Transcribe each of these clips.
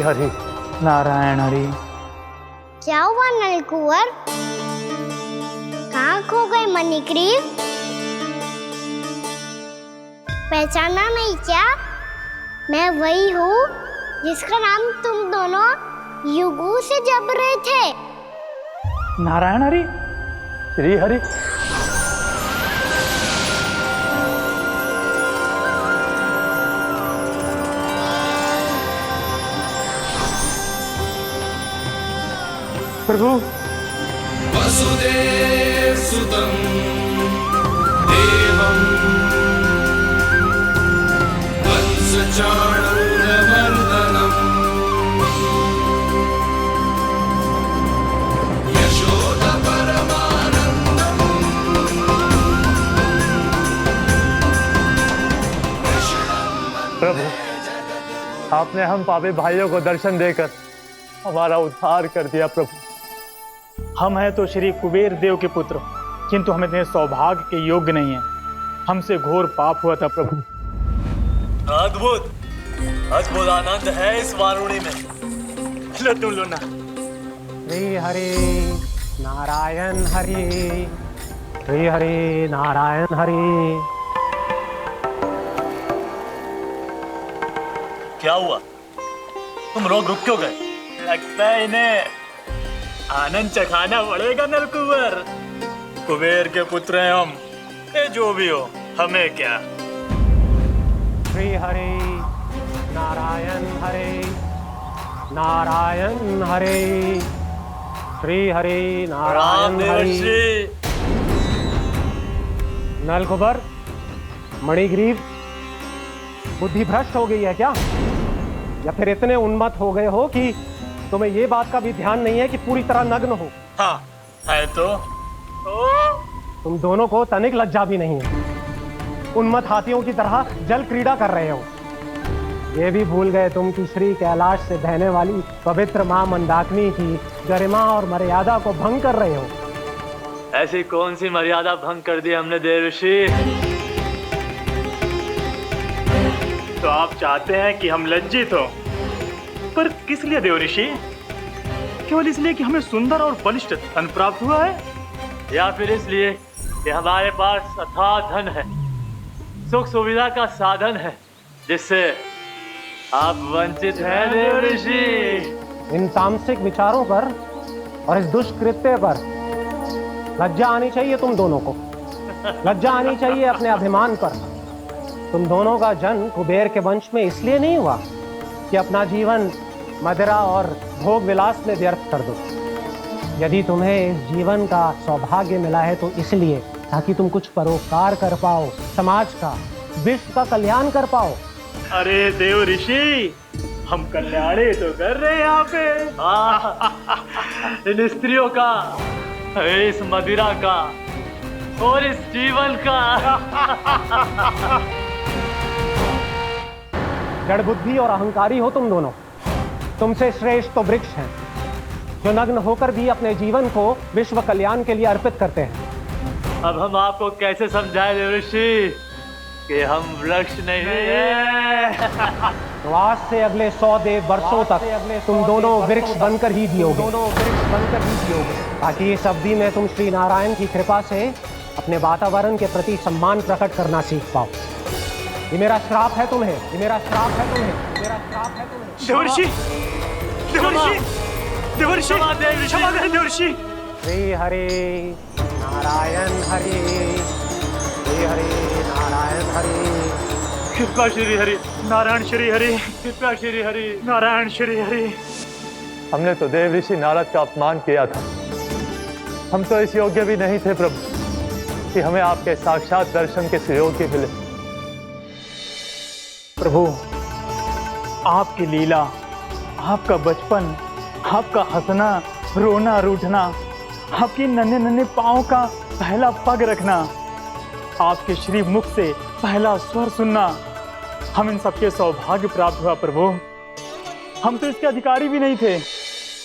हरि नारायण हरि। क्या हुआ नलकुंवर? कहाँ खो गए मणिग्रीव? पहचाना नहीं क्या? मैं वही हूँ जिसका नाम तुम दोनों युगों से जप रहे थे। नारायण हरि, श्री हरि। प्रभु वसुदेव सुतं देवं वंशचाणूरमर्दनम् यशोदपरमानन्दम् प्रभु, आपने हम पापी भाइयों को दर्शन देकर हमारा उद्धार कर दिया। प्रभु, हम हैं तो श्री कुबेर देव के पुत्र, किंतु हम इतने सौभाग्य के योग्य नहीं हैं। हमसे घोर पाप हुआ था प्रभु। अद्भुत अद्भुत आनंद है इस वारुणी में। लो तुम लो ना। श्री हरि नारायण हरि, श्री हरि नारायण हरि। क्या हुआ? तुम रोग रुक क्यों गए? लगता है इन्हें आनंद चखाना पड़ेगा नलकुंवर। कुबेर के पुत्र हैं हम, ये जो भी हो हमें क्या। श्री हरि नारायण हरि, नारायण हरि, श्री हरि नारायण हरि। नलकुबर, मणिग्रीव, बुद्धि भ्रष्ट हो गई है क्या? या फिर इतने उन्मत्त हो गए हो कि तुम्हें ये बात का भी ध्यान नहीं है कि पूरी तरह नग्न हो? हाँ है तो तुम दोनों को तनिक लज्जा भी नहीं है। उन्मत्त हाथियों की तरह जल क्रीड़ा कर रहे हो। ये भी भूल गए तुम कि श्री कैलाश से बहने वाली पवित्र मां मंदाकिनी की गरिमा और मर्यादा को भंग कर रहे हो। ऐसी कौन सी मर्यादा भंग कर दी हमने देवर्षि? तो आप चाहते हैं कि हम लज्जित हो, पर किस लिए देवऋषि? केवल इसलिए कि हमें सुंदर और बलिष्ठ धन प्राप्त हुआ है, या फिर इसलिए कि हमारे पास अथाह धन है, सुख सुविधा का साधन है, जिससे आप वंचित हैं देवर्षि? इन तामसिक विचारों पर और इस दुष्कृत्य पर लज्जा आनी चाहिए तुम दोनों को। लज्जा आनी चाहिए अपने अभिमान पर। तुम दोनों का जन्म कुबेर के वंश में इसलिए नहीं हुआ कि अपना जीवन मदिरा और भोग विलास में व्यर्थ कर दो। यदि तुम्हें इस जीवन का सौभाग्य मिला है तो इसलिए ताकि तुम कुछ परोपकार कर पाओ, समाज का, विश्व का कल्याण कर पाओ। अरे देवऋषि, हम कल्याणी तो कर रहे हैं यहाँ पे। इन स्त्रियों का, इस मदिरा का और इस जीवन का। जड़ बुद्धि और अहंकारी हो तुम दोनों। तुमसे श्रेष्ठ तो वृक्ष हैं, जो नग्न होकर भी अपने जीवन को विश्व कल्याण के लिए अर्पित करते हैं। अब हम आपको कैसे समझाएं देवर्षि कि हम वृक्ष नहीं हैं? तो आज से अगले 100 देव वर्षों तक तुम दोनों वृक्ष बनकर ही जियोगे, ताकि इस अवधि में तुम श्री नारायण की कृपा से अपने वातावरण के प्रति सम्मान प्रकट करना सीख पाओ। ये मेरा श्राप है तुम्हें, ये मेरा श्राप है तुम्हें, मेरा श्राप है तुम्हें। देवर्षि, देवर्षि, देवर्षि, क्षमा करें देवर्षि। श्री हरि नारायण हरि, श्री हरि नारायण हरि। कृपा श्री हरि नारायण, श्री हरि कृपा श्री हरि नारायण, श्री हरि। हमने तो देवऋषि नारद का अपमान किया था। हम तो इस योग्य भी नहीं थे प्रभु कि हमें आपके साक्षात दर्शन के सुयोग्य मिले। प्रभु, आपकी लीला, आपका बचपन, आपका हंसना, रोना, रूठना, आपकी नन्हे नन्हे पाँव का पहला पग रखना, आपके श्री मुख से पहला स्वर सुनना, हम इन सबके सौभाग्य प्राप्त हुआ प्रभु। हम तो इसके अधिकारी भी नहीं थे।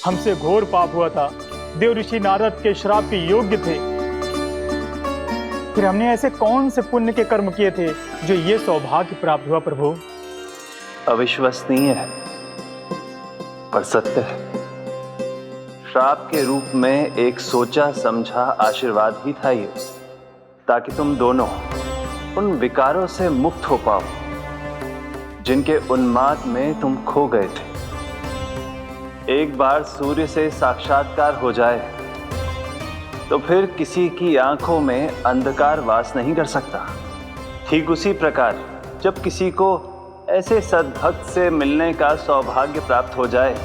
हमसे घोर पाप हुआ था, देवऋषि नारद के श्राप के योग्य थे। फिर हमने ऐसे कौन से पुण्य के कर्म किए थे जो ये सौभाग्य प्राप्त हुआ प्रभु? अविश्वसनीय है। पर सत्य है। श्राप के रूप में एक सोचा समझा आशीर्वाद ही था ये, ताकि तुम दोनों उन विकारों से मुक्त हो पाओ जिनके उन्माद में तुम खो गए थे। एक बार सूर्य से साक्षात्कार हो जाए तो फिर किसी की आंखों में अंधकार वास नहीं कर सकता। ठीक उसी प्रकार जब किसी को ऐसे सद्भक्त से मिलने का सौभाग्य प्राप्त हो जाए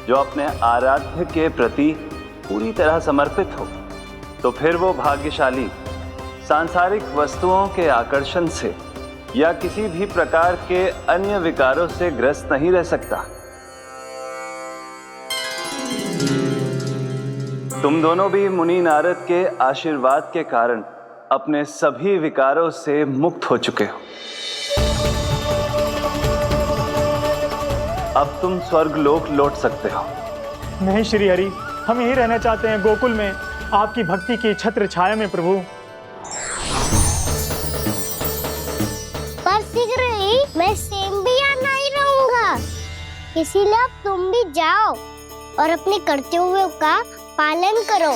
जो अपने आराध्य के प्रति पूरी तरह समर्पित हो, तो फिर वो भाग्यशाली सांसारिक वस्तुओं के आकर्षण से या किसी भी प्रकार के अन्य विकारों से ग्रस्त नहीं रह सकता। तुम दोनों भी मुनि नारद के आशीर्वाद के कारण अपने सभी विकारों से मुक्त हो चुके हो। अब तुम स्वर्गलोक लौट सकते हो। नहीं श्री हरि, हम यहीं रहना चाहते हैं, गोकुल में आपकी भक्ति की छत्र छाया में प्रभु। पर शीघ्र ही मैं सेम्बिया नहीं रहूंगा, इसीलिए अब तुम भी जाओ और अपने कर्तव्यों का पालन करो।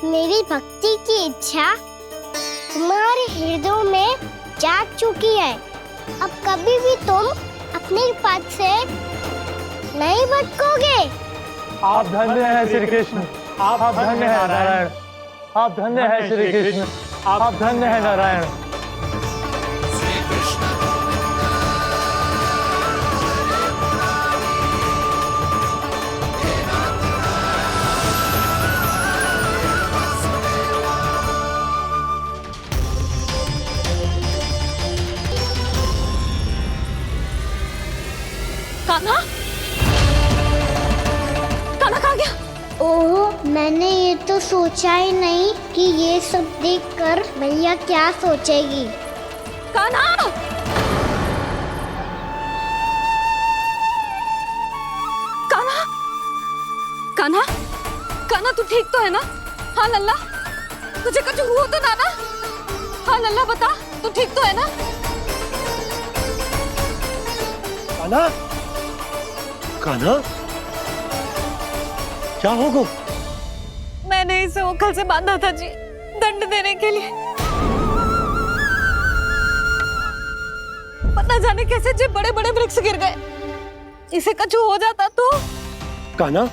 मेरी भक्ति की इच्छा तुम्हारे हृदय में जाग चुकी है। अब कभी भी तुम अपने पद से नहीं भटकोगे। आप धन्य हैं श्री कृष्ण, आप धन्य हैं नारायण, आप धन्य हैं श्री कृष्ण, आप धन्य हैं नारायण। कान्हा, कान्हा कहाँ गया? ओह, मैंने ये तो सोचा ही नहीं कि ये सब देखकर भैया क्या सोचेगी। कान्हा! कान्हा! कान्हा! कान्हा तू ठीक तो है ना? हाँ लल्ला, तुझे कुछ हुआ तो ना? हाँ लल्ला बता, तू ठीक तो है ना? कान्हा, कान्हा, क्या होगा? मैंने इसे ओखल से बांधा था जी, दंड देने के लिए। पता जाने कैसे जे बड़े बड़े वृक्ष गिर गए। इसे कुछ हो जाता तो? कान्हा,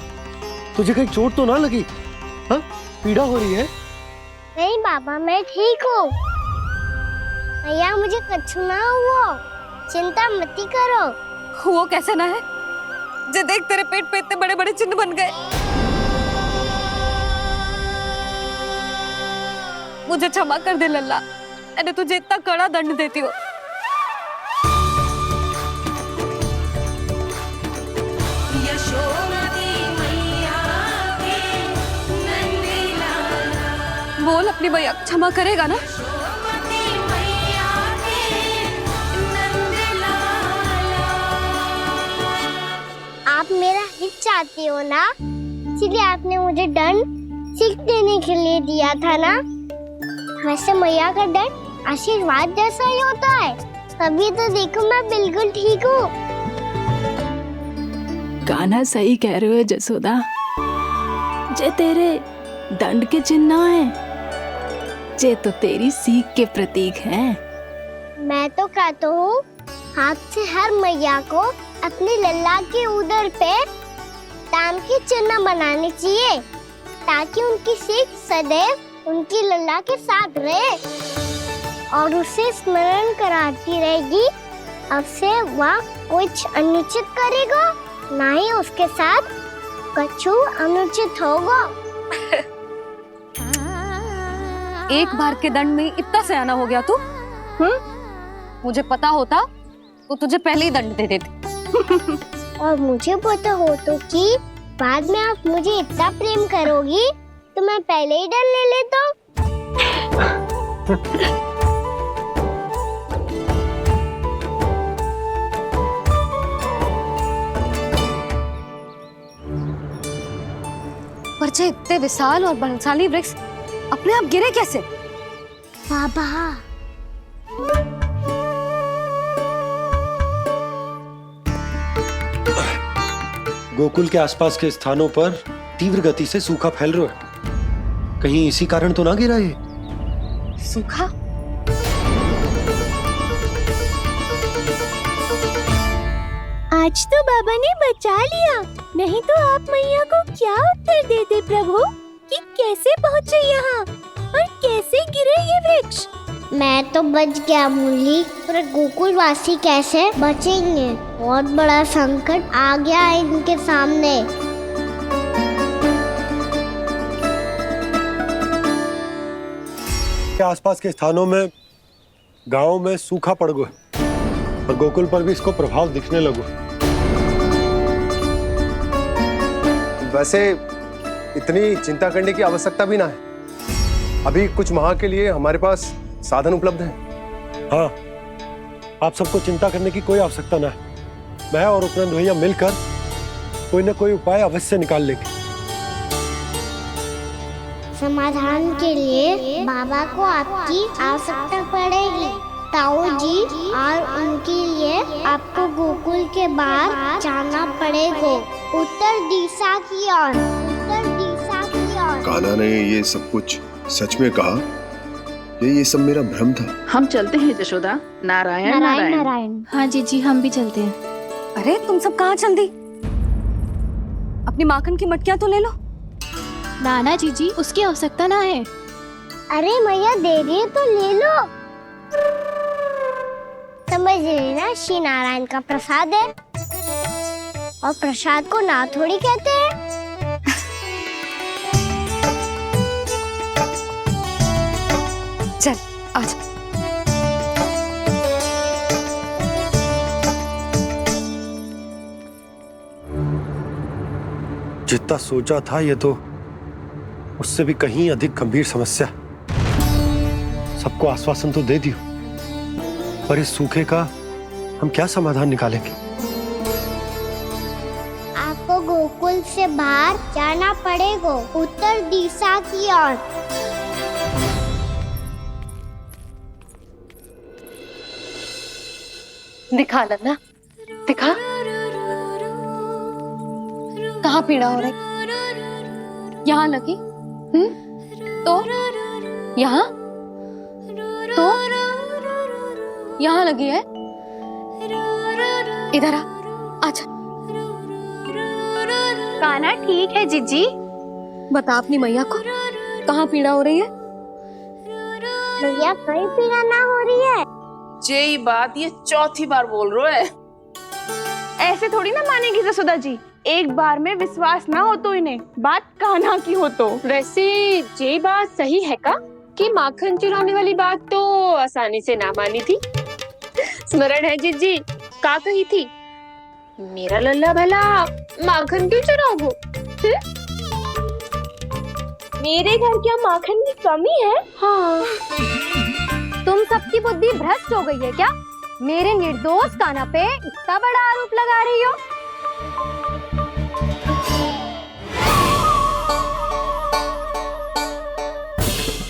तुझे कहीं चोट तो ना लगी? हाँ, पीड़ा हो रही है? नहीं बाबा, मैं ठीक हूँ। भैया मुझे कुछ ना हुआ, चिंता मत करो। वो कैसे ना है? जे देख तेरे पेट पे इतने बड़े बड़े चिन्ह बन गए। मुझे क्षमा कर दे लल्ला, मैंने तुझे इतना कड़ा दंड देती हूँ। बोल अपनी भैया क्षमा करेगा ना? आप मेरा हित चाहते हो ना, इसलिए आपने मुझे दंड सीख देने के लिए दिया था ना। वैसे मैया का दंड आशीर्वाद जैसा ही होता है, तभी तो देखो मैं बिल्कुल ठीक हूँ। कान्हा सही कह रहे हो जसोदा, जे तेरे दंड के चिन्ह है, जे तो तेरी सीख के प्रतीक हैं। मैं तो कहता हूँ हाथ से हर मैया को अपनी लल्ला के उदर पे ताम के चिन्ह बनाने चाहिए, ताकि उनकी सीख सदैव उनकी लल्ला के साथ रहे और उसे स्मरण कराती रहेगी। अब से वह कुछ अनुचित करेगा, ना ही उसके साथ कुछ अनुचित होगा। एक बार के दंड में इतना सयाना हो गया तू? मुझे पता होता तो तुझे पहले ही दंड दे देती। और मुझे पता हो तो कि बाद में आप मुझे इतना प्रेम करोगी तो मैं पहले ही डर ले लेता हूँ। पर जे इतने विशाल और बलशाली वृक्ष अपने आप गिरे कैसे? बाबा, गोकुल के आसपास के स्थानों पर तीव्र गति से सूखा फैल रहा है। कहीं इसी कारण तो ना गिरा ये? सूखा? आज तो बाबा ने बचा लिया, नहीं तो आप मैया को क्या उत्तर देते प्रभु कि कैसे पहुँचे यहाँ और कैसे गिरे ये वृक्ष। मैं तो बच गया मुरली, पर गोकुल वासी कैसे बचेंगे? बहुत बड़ा संकट आ गया है इनके सामने। के आसपास के स्थानों में, गांवों में सूखा पड़ गया और गोकुल पर भी इसको प्रभाव दिखने लगा। वैसे इतनी चिंता करने की आवश्यकता भी ना है। अभी कुछ माह के लिए हमारे पास साधन उपलब्ध है। हाँ, आप सबको चिंता करने की कोई आवश्यकता ना है। मैं और उपनंद भैया मिलकर कोई ना कोई उपाय अवश्य निकाल लेंगे। समाधान के लिए बाबा को आपकी आवश्यकता पड़ेगी। ताऊ जी और उनके लिए आपको गोकुल के बाहर जाना पड़ेगा, उत्तर दिशा की ओर, उत्तर दिशा की ओर। कान्हा ने ये सब कुछ सच में कहा? ये सब मेरा भ्रम था? हम चलते हैं जशोदा। नारायण नारायण नारायण। हाँ जीजी, हम भी चलते हैं। अरे तुम सब कहाँ चल दी? अपनी माखन की मटकियाँ तो ले लो। नाना जीजी, उसकी आवश्यकता ना है। अरे मैया दे रही है तो ले लो। समझ लेना, श्री नारायण का प्रसाद है और प्रसाद को ना थोड़ी कहते हैं। चल आजा। जितना सोचा था ये तो उससे भी कहीं अधिक गंभीर समस्या। सबको आश्वासन तो दे दियो, पर इस सूखे का हम क्या समाधान निकालेंगे? आपको गोकुल से बाहर जाना पड़ेगा, उत्तर दिशा की ओर। दिखा लल्ला, दिखा। कहाँ पीड़ा हो रही? यहाँ लगी? तो यहाँ? तो यहाँ लगी है? इधर आ, आजा। कान्हा ठीक है जीजी। बता अपनी मैया को कहाँ पीड़ा हो रही है? भैया कहीं पीड़ा ना हो रही है। यही बात ये चौथी बार बोल रहे है। ऐसे थोड़ी ना मानेगी जसोदा जी, एक बार में विश्वास ना हो तो इन्हें बात कान्हा की हो तो। वैसे ये बात सही है का कि माखन चुराने वाली बात तो आसानी से ना मानी थी। स्मरण है जीजी का कही थी, मेरा लल्ला भला माखन क्यों चुराओगे? मेरे घर क्या माखन की कमी है? हाँ। तुम सबकी बुद्धि भ्रष्ट हो गई है क्या? मेरे निर्दोष कान्हा पे इतना बड़ा आरोप लगा रही हो?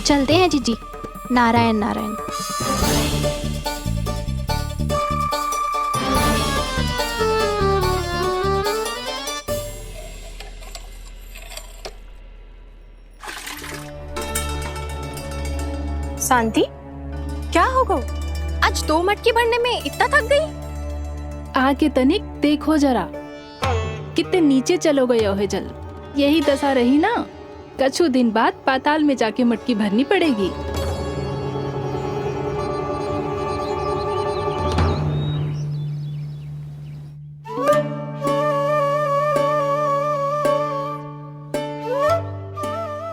चलते हैं जीजी। नारायण नारायण। शांति, क्या हो गया? आज 2 मटकी भरने में इतना थक गई? आके तनिक देखो जरा, कितने नीचे चलो गए हो जल। यही दशा रही ना, कछु दिन बाद पाताल में जाके मटकी भरनी पड़ेगी।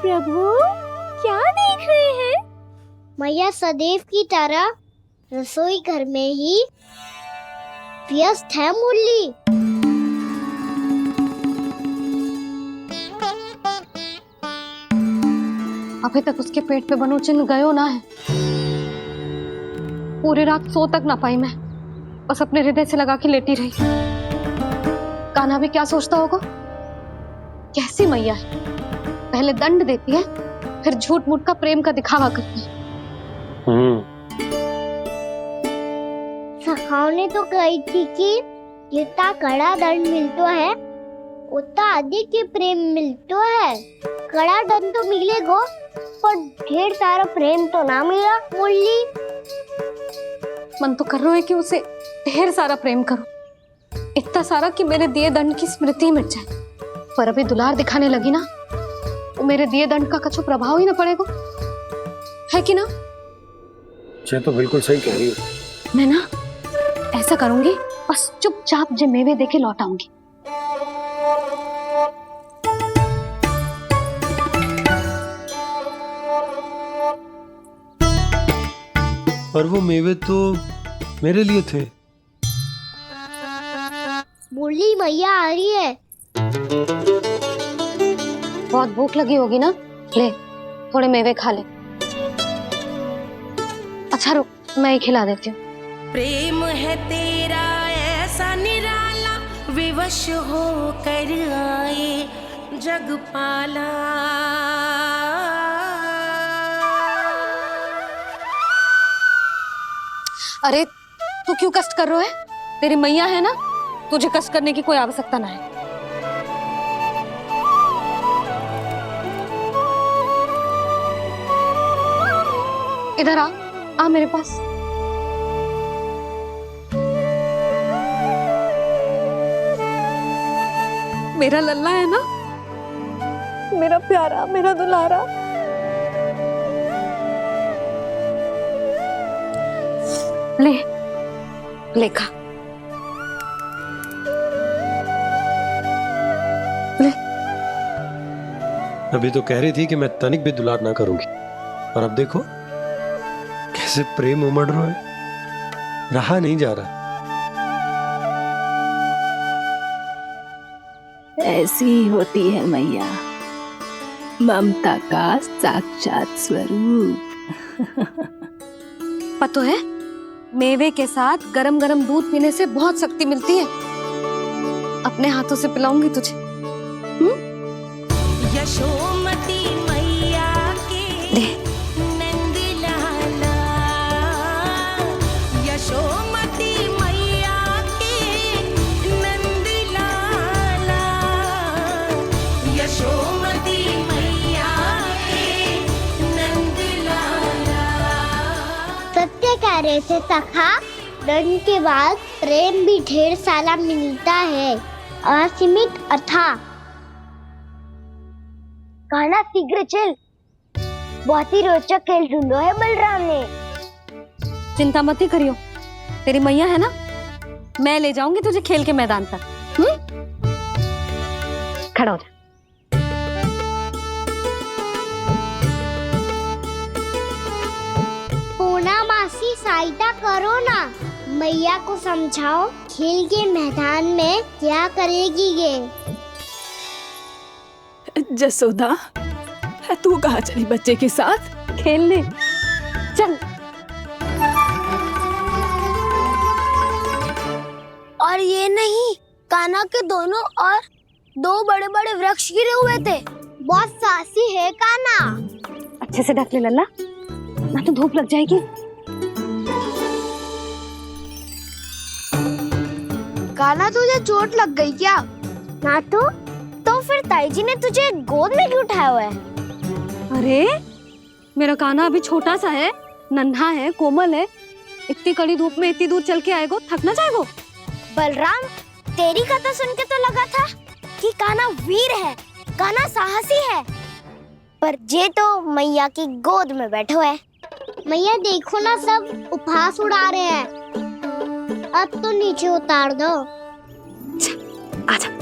प्रभु क्या देख रहे हैं? मैया सदैव की तरह रसोई घर में ही व्यस्त है मुरली। अभी तक उसके पेट पे बनो चिन्ह गयो ना है। पूरी रात सो तक ना पाई मैं, बस अपने हृदय से लगा के लेटी रही। कान्हा भी क्या सोचता होगा? कैसी मैया है, पहले दंड देती है फिर झूठ मूठ का प्रेम का दिखावा करती है। सखाओ ने तो कही थी कि जितना कड़ा दंड मिलता है उतना अधिक ही प्रेम मिलतो है। कड़ा दन तो मिलेगो, पर ढेर सारा प्रेम तो ना मिला। मुरली मन तो कर रहा है कि उसे ढेर सारा प्रेम करूं, इतना सारा कि मेरे दिए दंड की स्मृति मिट जाए। पर अभी दुलार दिखाने लगी ना, तो मेरे दिए दंड का कछु प्रभाव ही ना पड़ेगा, है कि ना? ये तो बिल्कुल सही कह रही हो। मैं ना ऐसा करूंगी, बस चुपचाप जे मेवे देके लौट आऊंगी। पर वो मेवे तो मेरे लिए थे। मुरली मैया आ रही है। बहुत भूख लगी होगी ना, ले थोड़े मेवे खा ले। अच्छा रुक, मैं ही खिला देती हूँ। प्रेम है तेरा ऐसा निराला, विवश हो कर आए जग पाला। अरे तू क्यों कष्ट कर रहा है? तेरी मैया है ना, तुझे कष्ट करने की कोई आवश्यकता ना है। इधर आ मेरे पास। मेरा लल्ला है ना, मेरा प्यारा, मेरा दुलारा। ले ले खा, ले। अभी तो कह रही थी कि मैं तनिक भी दुलार ना करूंगी, और अब देखो कैसे प्रेम उमड़ रहा है, रहा नहीं जा रहा। ऐसी ही होती है मैया, ममता का साक्षात स्वरूप। पता है, मेवे के साथ गरम गरम दूध पीने से बहुत शक्ति मिलती है। अपने हाथों से पिलाऊंगी तुझे। यशोमती मैया के नंद लाला, यशोमती मैया के नंद लाला, यशोमती मैया के नंद लाला। सत्य कह रहे थे सखा, दंड के बाद प्रेम भी ढेर सारा मिलता है, असीमित अथाह। कहना शीघ्र चल, बहुत ही रोचक खेल ढूंढो है बलराम ने। चिंता मत ही करियो, तेरी मैया है ना, मैं ले जाऊंगी तुझे खेल के मैदान पर। खड़ा हो जा। पूना मासी सहायता करो ना, मैया को समझाओ खेल के मैदान में क्या करेगी ये। जसोदा, तू कहाँ चली बच्चे के साथ? खेलने चल। और ये नहीं, कान्हा के दोनों और दो बड़े बड़े वृक्ष गिरे हुए थे। बहुत साहसी है कान्हा। अच्छे से ढक ले लल्ला, ना तो धूप लग जाएगी। कान्हा तुझे चोट लग गई क्या? ना तो फिर ताई जी ने तुझे गोद में क्यों उठाया हुआ है? अरे मेरा कान्हा अभी छोटा सा है, नन्हा है, कोमल है। इतनी कड़ी धूप में इतनी दूर चल के आएगा, थक ना जाएगा? बलराम, तेरी कथा सुन के तो लगा था कि कान्हा वीर है, कान्हा साहसी है, पर जे तो मैया की गोद में बैठे हुए। मैया देखो ना, सब उपहास उड़ा रहे हैं। अब तो नीचे उतार दो। आजा।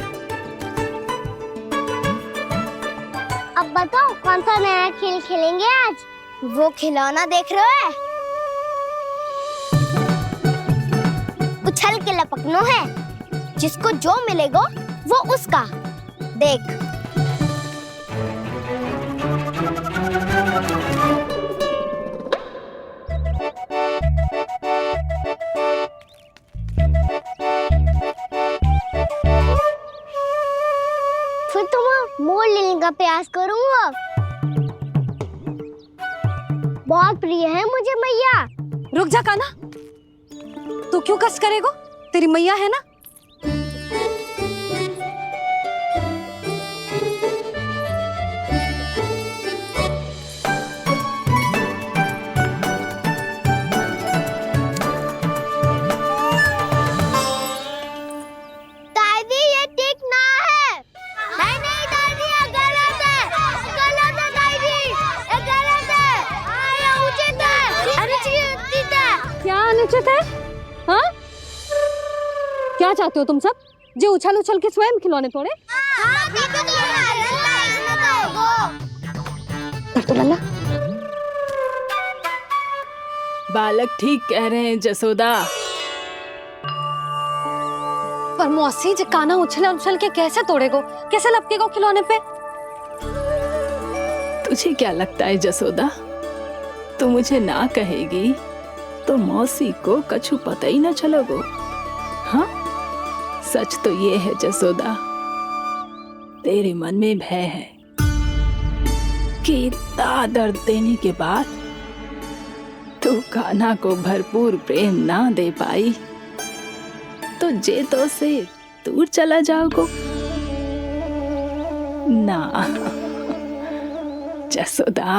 अब बताओ कौन सा नया खेल खेलेंगे आज? वो खिलौना देख रहे हो? उछल के लपकनो है, जिसको जो मिलेगा वो उसका। देख। फिर तुम मोड़ लेने का प्रयास करूंगा। बहुत प्रिय है मुझे मैया। रुक जा कान्हा, तू क्यों कष्ट करेगा? तेरी मैया है ना। क्या चाहते हो तुम सब? जो उछल उछल के स्वयं खिलौने तोड़े? तो लल्ला बालक ठीक कह रहे हैं जसोदा। पर मौसी जो काना उछल उछल के कैसे तोड़ेगो, कैसे लपकेगो खिलौने पे? तुझे क्या लगता है जसोदा, तू मुझे ना कहेगी तो मौसी को कछु पता ही ना चलोगो। हाँ, सच तो ये है जसोदा, तेरे मन में भय है कि इतना दर्द देने के बाद तू कान्हा को भरपूर प्रेम ना दे पाई तो जेतो से दूर चला जाओगो ना। जसोदा,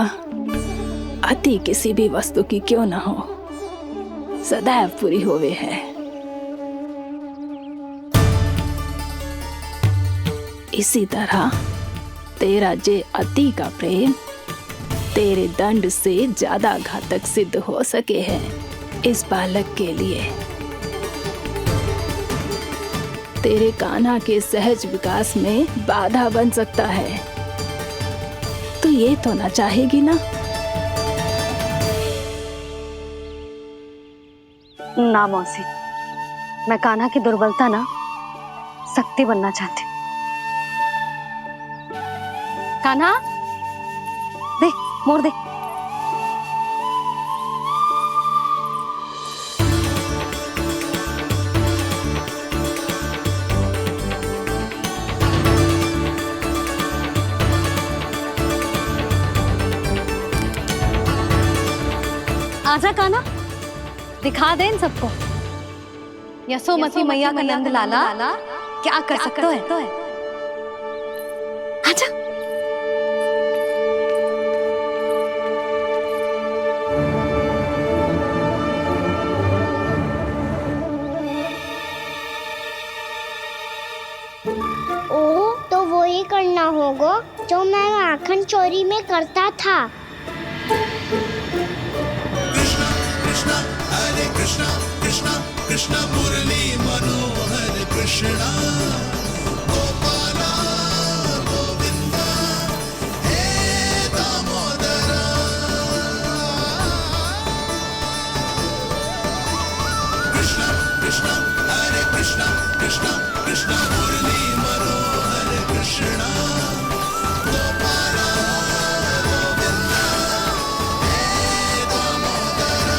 अति किसी भी वस्तु की क्यों ना हो, सदैव पूरी होवे है। इसी तरह तेरा जे अति का प्रेम तेरे दंड से ज्यादा घातक सिद्ध हो सके है इस बालक के लिए। तेरे कान्हा के सहज विकास में बाधा बन सकता है, तो ये तो ना चाहेगी ना? ना मौसी, मैं कान्हा की दुर्बलता ना शक्ति बनना चाहती। कान्हा, दे मोड़ दे। आजा कान्हा, दिखा दे इन सबको यशोमती मैया का नंद लाला क्या कर सकता है। आजा। ओ, तो वो ही करना होगा जो मैं माखन चोरी में करता था। कृष्णा कृष्णा मुरली मनोहर कृष्णा गोपाला गोविंदा हे दामोदरा। कृष्णा कृष्णा हरे कृष्णा कृष्णा कृष्णा मुरली मनोहर कृष्णा गोपाला गोविंदा हे दामोदरा।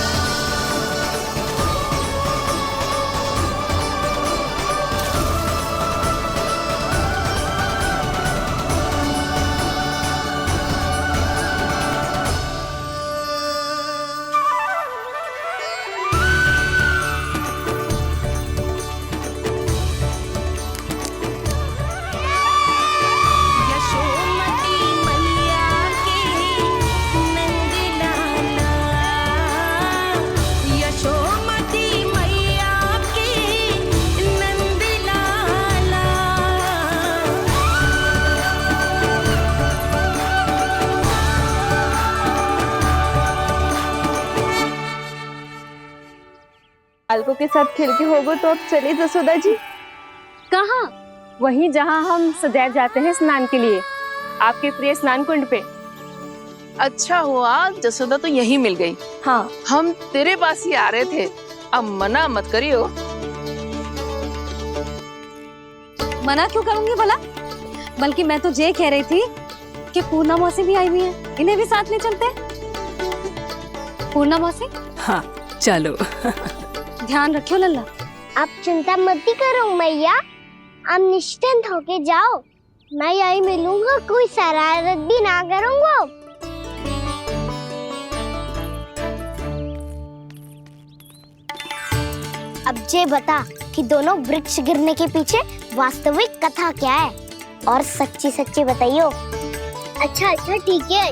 यशोमती मैया के नंद लाला, यशोमती मैया के नंद लाला। बालकों के साथ खेल के होगो तो अब चले जसोदा जी। कहाँ? वहीं जहाँ हम सदैव जाते हैं स्नान के लिए, आपके प्रिय स्नान कुंड पे। अच्छा हुआ जसोदा तो यहीं मिल गई। हाँ, हम तेरे पास ही आ रहे थे, अब मना मत करियो। मना क्यों करूंगी भला? बल्कि मैं तो ये कह रही थी कि पूर्णा मौसी भी आई हुई है, इन्हें भी साथ ले चलते हैं। पूर्णा मौसी, हाँ चलो। ध्यान रखियो लल्ला। आप चिंता मत करो मैया, आप निश्चिंत होके जाओ, मैं यही मिलूंगा, कोई शरारत भी ना करूंगा। अब ये बता कि दोनों वृक्ष गिरने के पीछे वास्तविक कथा क्या है, और सच्ची सच्ची बताइयो। अच्छा अच्छा ठीक है,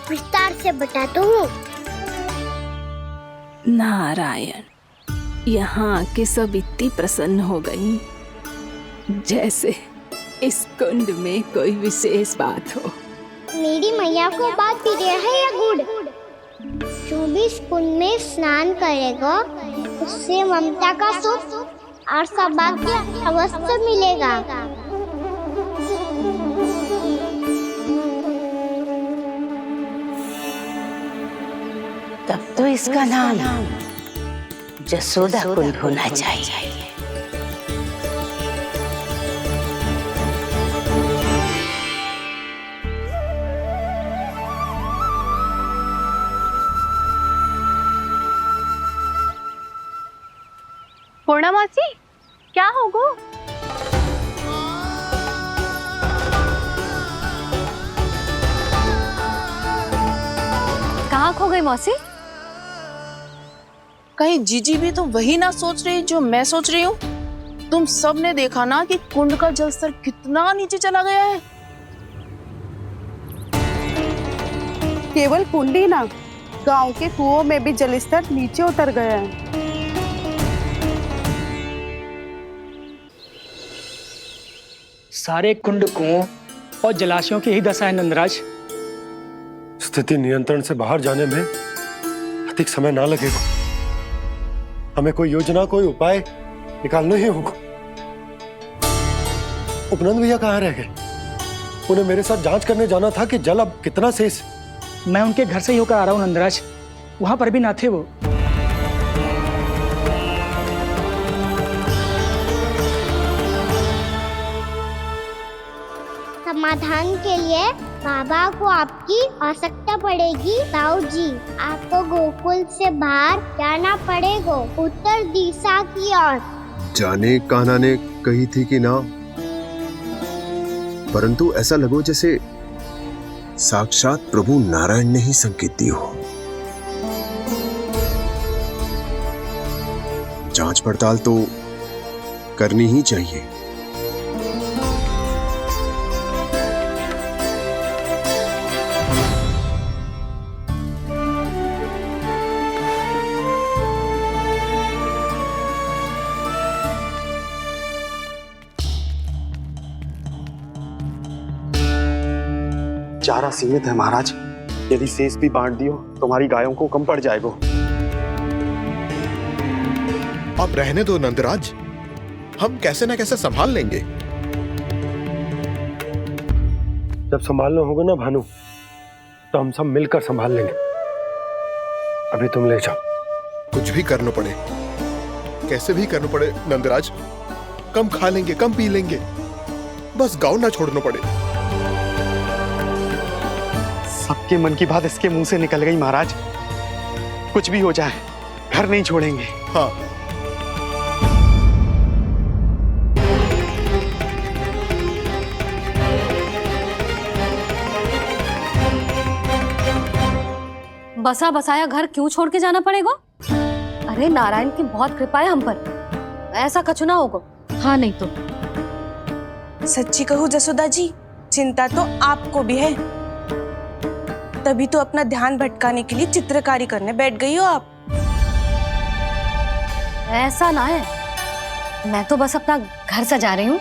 विस्तार से बताता हूँ। नारायण, यहाँ के सब इतनी प्रसन्न हो गई जैसे इस कुंड में कोई विशेष बात हो। मेरी मैया को बात प्रिय है या गुड़? जो भी इस कुंड में स्नान करेगा उससे ममता का सुख और सौभाग्य अवश्य मिलेगा। तब तो इसका नाम जसोदा कुंड होना चाहिए। पूर्णा मासी, क्या होगो? कहाँ खो गई मौसी? कहीं जीजी भी तो वही ना सोच रही जो मैं सोच रही हूँ? तुम सब ने देखा ना कि कुंड का जलस्तर कितना नीचे चला गया है। केवल कुंड ही ना, गांव के कुओं में भी जलस्तर नीचे उतर गया है। सारे कुंड कुओं और जलाशयों की ही दशा है नंदराज। स्थिति नियंत्रण से बाहर जाने में अधिक समय ना लगेगा। हमें कोई योजना, कोई उपाय निकालना ही होगा। उपनंद भैया कहाँ रह गए? उन्हें मेरे साथ जांच करने जाना था कि जल अब कितना शेष। मैं उनके घर से ही होकर आ रहा हूँ नंदराज, वहां पर भी ना थे वो। समाधान के लिए बाबा को आपकी आवश्यकता पड़ेगी। ताऊ जी, आपको गोकुल से बाहर जाना पड़ेगा, उत्तर दिशा की ओर। जाने कान्हा ने कही थी कि ना, परंतु ऐसा लगो जैसे साक्षात प्रभु नारायण ने ही संकेत दी हो। जांच पड़ताल तो करनी ही चाहिए। चारा सीमित है महाराज, यदि शेष भी बांट दियो तो हमारी गायों को कम पड़ जाएगा। अब रहने दो नंदराज, हम कैसे न कैसे संभाल लेंगे। जब संभालना होगा ना भानु, तो हम सब मिलकर संभाल लेंगे। अभी तुम ले जाओ। कुछ भी करना पड़े, कैसे भी करना पड़े नंदराज, कम खा लेंगे, कम पी लेंगे, बस गांव ना छोड़ना पड़े। सबके मन की बात इसके मुंह से निकल गई महाराज। कुछ भी हो जाए, घर नहीं छोड़ेंगे। हाँ, बसा बसाया घर क्यों छोड़ के जाना पड़ेगा? अरे नारायण की बहुत कृपा है हम पर, ऐसा कछु ना होगा। हाँ नहीं तो। सच्ची कहूँ जसोदा जी, चिंता तो आपको भी है, तभी तो अपना ध्यान भटकाने के लिए चित्रकारी करने बैठ गई हो आप। ऐसा ना है, मैं तो बस अपना घर सजा रही हूँ।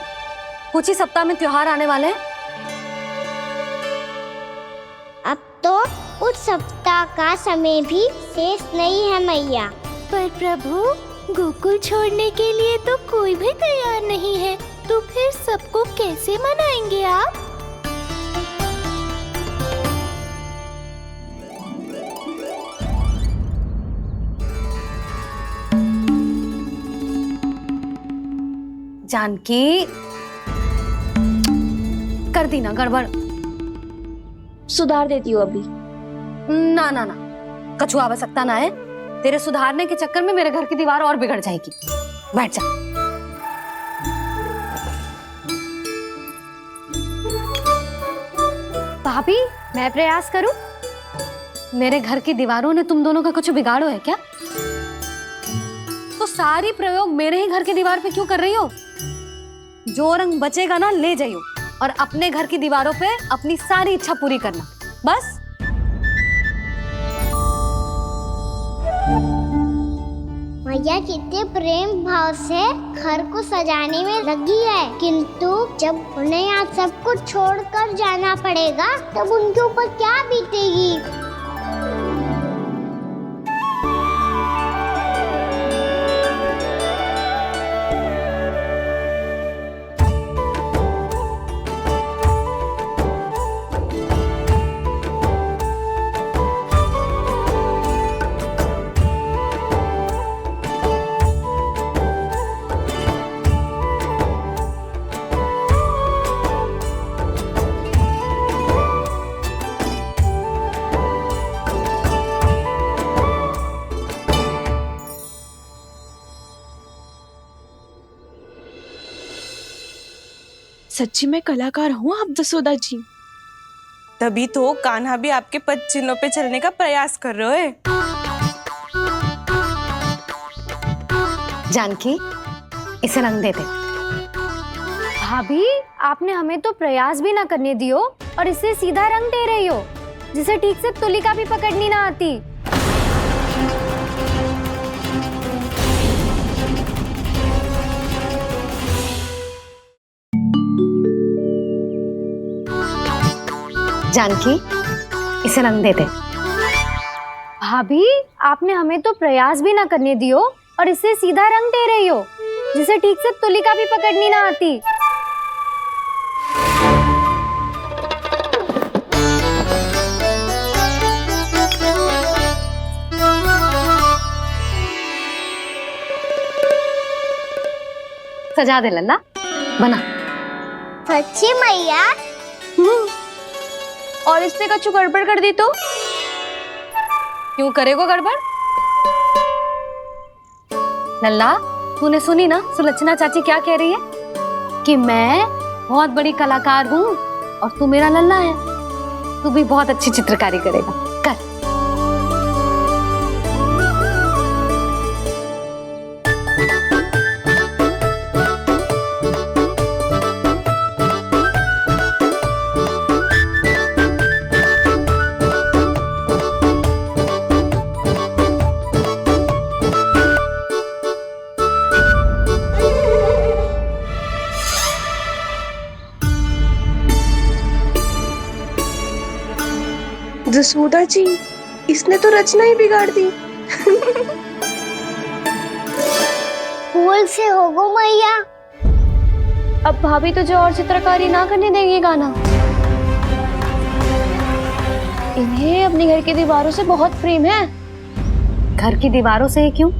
कुछ ही सप्ताह में त्योहार आने वाले हैं। अब तो उस सप्ताह का समय भी शेष नहीं है मैया। पर प्रभु, गोकुल छोड़ने के लिए तो कोई भी तैयार नहीं है, तो फिर सबको कैसे मनाएंगे आप? जानकी, कर दी ना गड़बड़। सुधार देती हूँ अभी। ना ना ना, कछु आवश्यकता ना है। तेरे सुधारने के चक्कर में मेरे घर की दीवार और बिगड़ जाएगी। बैठ जा। भाभी, मैं प्रयास करूं? मेरे घर की दीवारों ने तुम दोनों का कुछ बिगाड़ो है क्या? तो सारी प्रयोग मेरे ही घर की दीवार पे क्यों कर रही हो? जो रंग बचेगा ना ले जाइयो, और अपने घर की दीवारों पे अपनी सारी इच्छा पूरी करना, बस। मैया कितने प्रेम भाव से घर को सजाने में लगी है, किंतु जब उन्हें यहाँ सब कुछ छोड़कर जाना पड़ेगा तब उनके ऊपर क्या बीतेगी। सच्ची में कलाकार हूँ आप जसोदा जी। तभी तो कान्हा भी आपके पद चिन्हों पे चलने का प्रयास कर रहे है। जानकी, इसे रंग दे दे। भाभी, आपने हमें तो प्रयास भी ना करने दियो और इसे सीधा रंग दे रही हो, जिसे ठीक से तुलिका भी पकड़नी ना आती। जानकी, इसे रंग दे दे। भाभी, आपने हमें तो प्रयास भी ना करने दियो और इसे सीधा रंग दे रही हो, जिसे ठीक से तुलिका भी पकड़नी ना आती। सजा दे लल्ला, बना। सच्ची मैया? और इसने कछु गड़बड़ कर दी तो? क्यों करेगो गड़बड़? लल्ला, तूने सुनी ना सुलक्षणा चाची क्या कह रही है? कि मैं बहुत बड़ी कलाकार हूँ और तू मेरा लल्ला है। तू भी बहुत अच्छी चित्रकारी करेगा, कर। जसोदा जी, इसने तो रचना ही बिगाड़ दी। फूल से होगो मैया। अब भाभी तुझे और चित्रकारी ना करने देंगे गाना। इन्हें अपने घर की दीवारों से बहुत प्रेम है। घर की दीवारों से क्यों?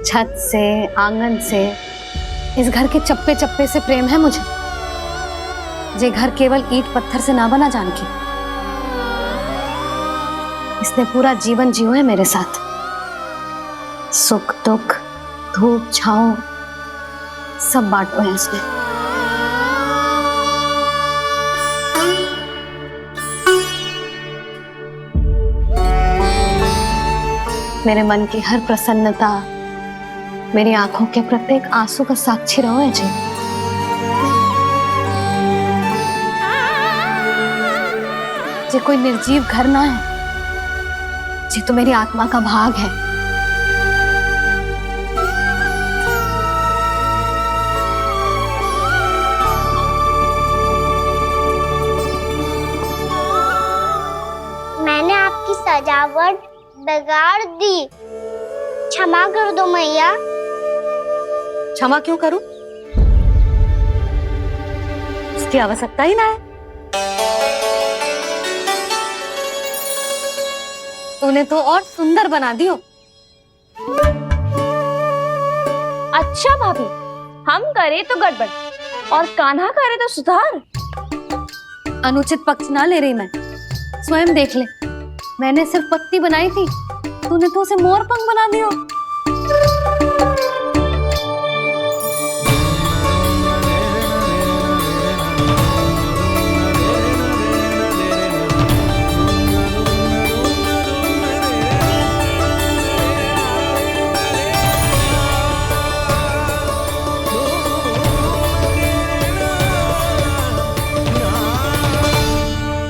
छत से, आंगन से, इस घर के चप्पे चप्पे से प्रेम है मुझे। ये घर केवल ईंट पत्थर से ना बना जानकी। इसने पूरा जीवन जियो है मेरे साथ। सुख दुख, धूप छांव सब बांटो है इसने। मेरे मन की हर प्रसन्नता, मेरी आंखों के प्रत्येक आंसू का साक्षी रहो है जी। ये कोई निर्जीव घर ना है, ये तो मेरी आत्मा का भाग है। मैंने आपकी सजावट बिगाड़ दी, क्षमा कर दो मैया। क्षमा क्यों करूं? इसकी आवश्यकता ही ना है। तूने तो और सुंदर बना दियो। अच्छा भाभी, हम करे तो गड़बड़ और कान्हा करे तो सुधार। अनुचित पक्ष ना ले रही मैं, स्वयं देख ले। मैंने सिर्फ पत्ती बनाई थी, तूने तो उसे मोर पंख बना दियो।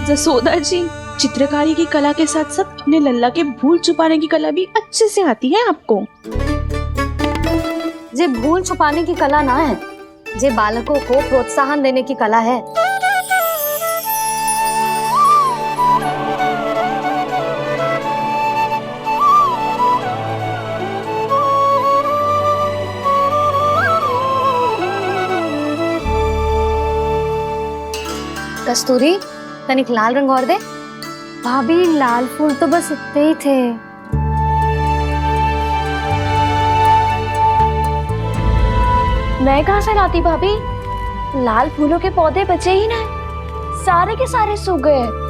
जसोदा जी, चित्रकारी की कला के साथ साथ अपने लल्ला के भूल छुपाने की कला भी अच्छे से आती है आपको। ये भूल छुपाने की कला ना है, ये बालकों को प्रोत्साहन देने की कला है। कस्तूरी, तनिक लाल रंग और दे। भाभी, लाल फूल तो बस इतने ही थे। मैं कहाँ से लाती भाभी? लाल फूलों के पौधे बचे ही ना, सारे के सारे सूख गए।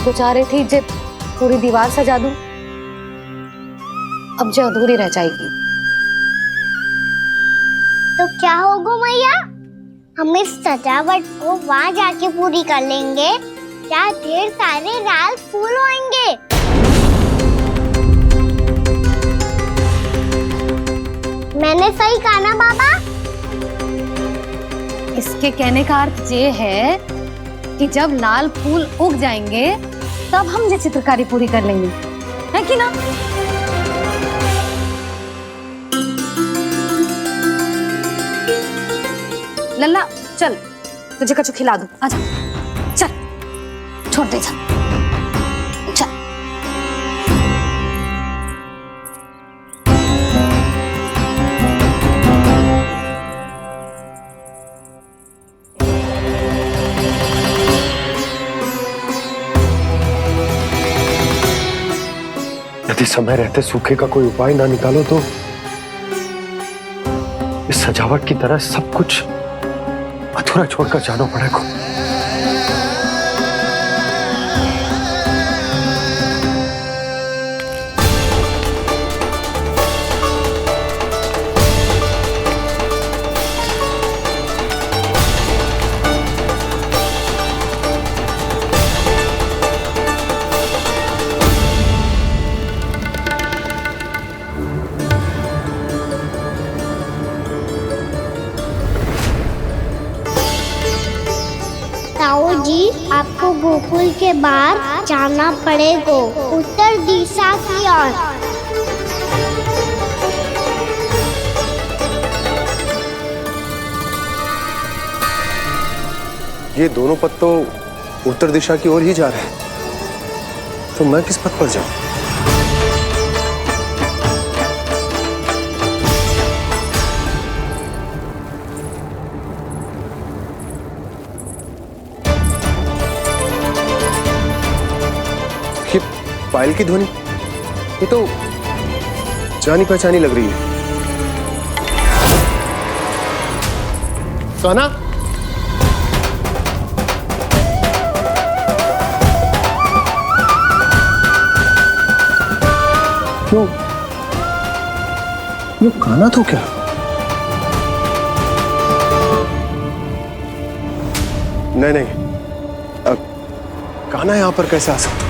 मैं तो चाह रही थी जे पूरी दीवार सजा दूं, अब जो अधूरी रह जाएगी। तो क्या होगा मैया, हम इस सजावट को वहाँ जाके पूरी कर लेंगे जहाँ ढेर सारे लाल फूल होंगे। मैंने सही कहा ना बाबा? इसके कहने का अर्थ ये है कि जब लाल फूल उग जाएंगे तब हम ये चित्रकारी पूरी कर लेंगे, है कि ना? लल्ला चल, तुझे कछु खिला दूं, आजा, चल, छोड़ दे, चल, चल। यदि समय रहते सूखे का कोई उपाय ना निकालो तो इस सजावट की तरह सब कुछ अधूरा छोड़कर जाना पड़ेगा। ताऊ जी, आपको गोकुल के बाहर जाना पड़ेगा, उत्तर दिशा की ओर। ये दोनों पथ तो उत्तर दिशा की ओर ही जा रहे हैं, तो मैं किस पथ पर जाऊं? ये पायल की ध्वनि, ये तो जानी पहचानी लग रही है। कान्हा, ये कान्हा तो क्या? नहीं, कान्हा यहां पर कैसे आ सकता?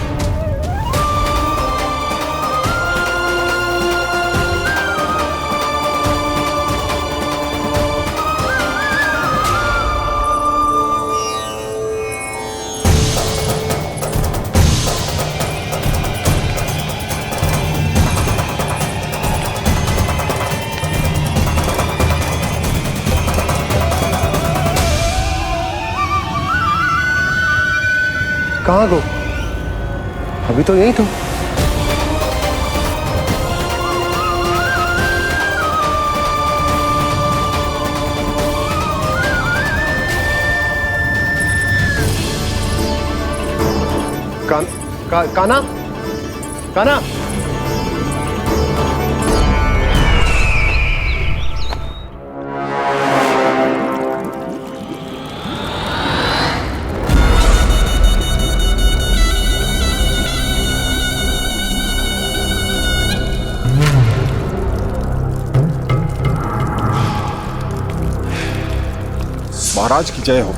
कहाँ गो? अभी तो यही तुम। कान्हा, कान्हा, महाराज की जय हो।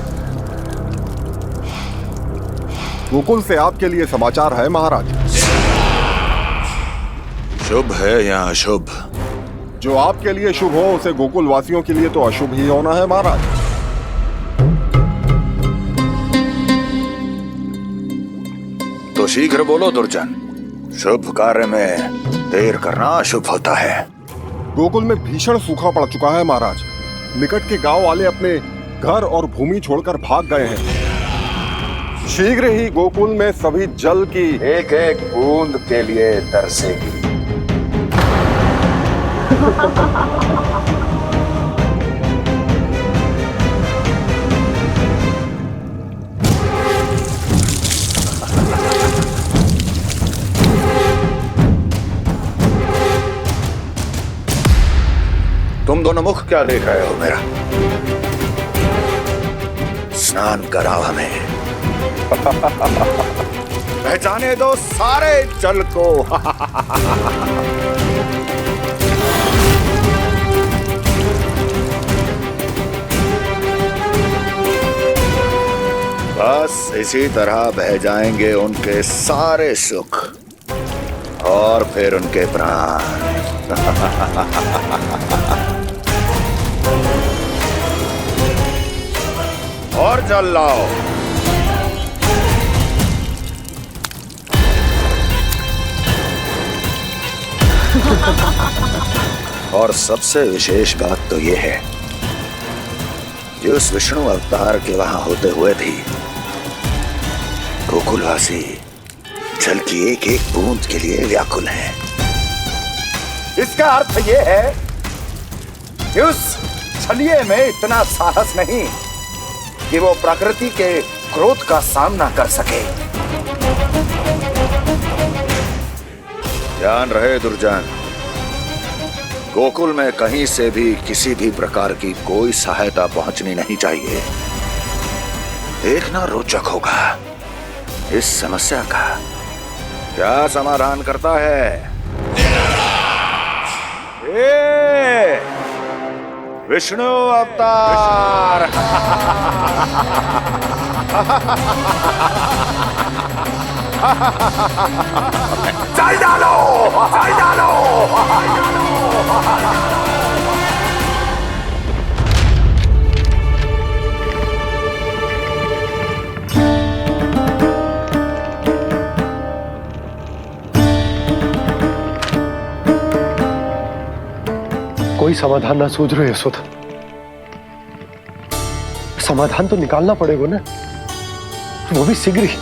गोकुल से आपके लिए समाचार है महाराज। शुभ है या अशुभ? जो आपके लिए शुभ हो उसे गोकुल वासियों के लिए तो अशुभ ही होना है महाराज। तो शीघ्र बोलो दुर्जन, शुभ कार्य में देर करना अशुभ होता है। गोकुल में भीषण सूखा पड़ चुका है महाराज। निकट के गांव वाले अपने घर और भूमि छोड़कर भाग गए हैं। शीघ्र ही गोकुल में सभी जल की एक एक बूंद के लिए तरसेगी। तुम दोनों मुख क्या देख रहे हो मेरा? स्नान कराओ हमें। बह जाने दो सारे जल को। बस इसी तरह बह जाएंगे उनके सारे सुख और फिर उनके प्राण। और जल लाओ। और सबसे विशेष बात तो ये है कि उस विष्णु अवतार के वहां होते हुए भी गोकुलवासी जल की एक एक बूंद के लिए व्याकुल हैं। इसका अर्थ ये है कि उस छलिए में इतना साहस नहीं कि वो प्रकृति के क्रोध का सामना कर सके। ध्यान रहे दुर्जन, गोकुल में कहीं से भी किसी भी प्रकार की कोई सहायता पहुंचनी नहीं चाहिए। देखना रोचक होगा इस समस्या का क्या समाधान करता है। ए, विष्णु अवतार। चल डालो, चल डालो। कोई समाधान ना सूझ रहे यशोदा। समाधान तो निकालना पड़ेगा ना, वो भी शीघ्र ही।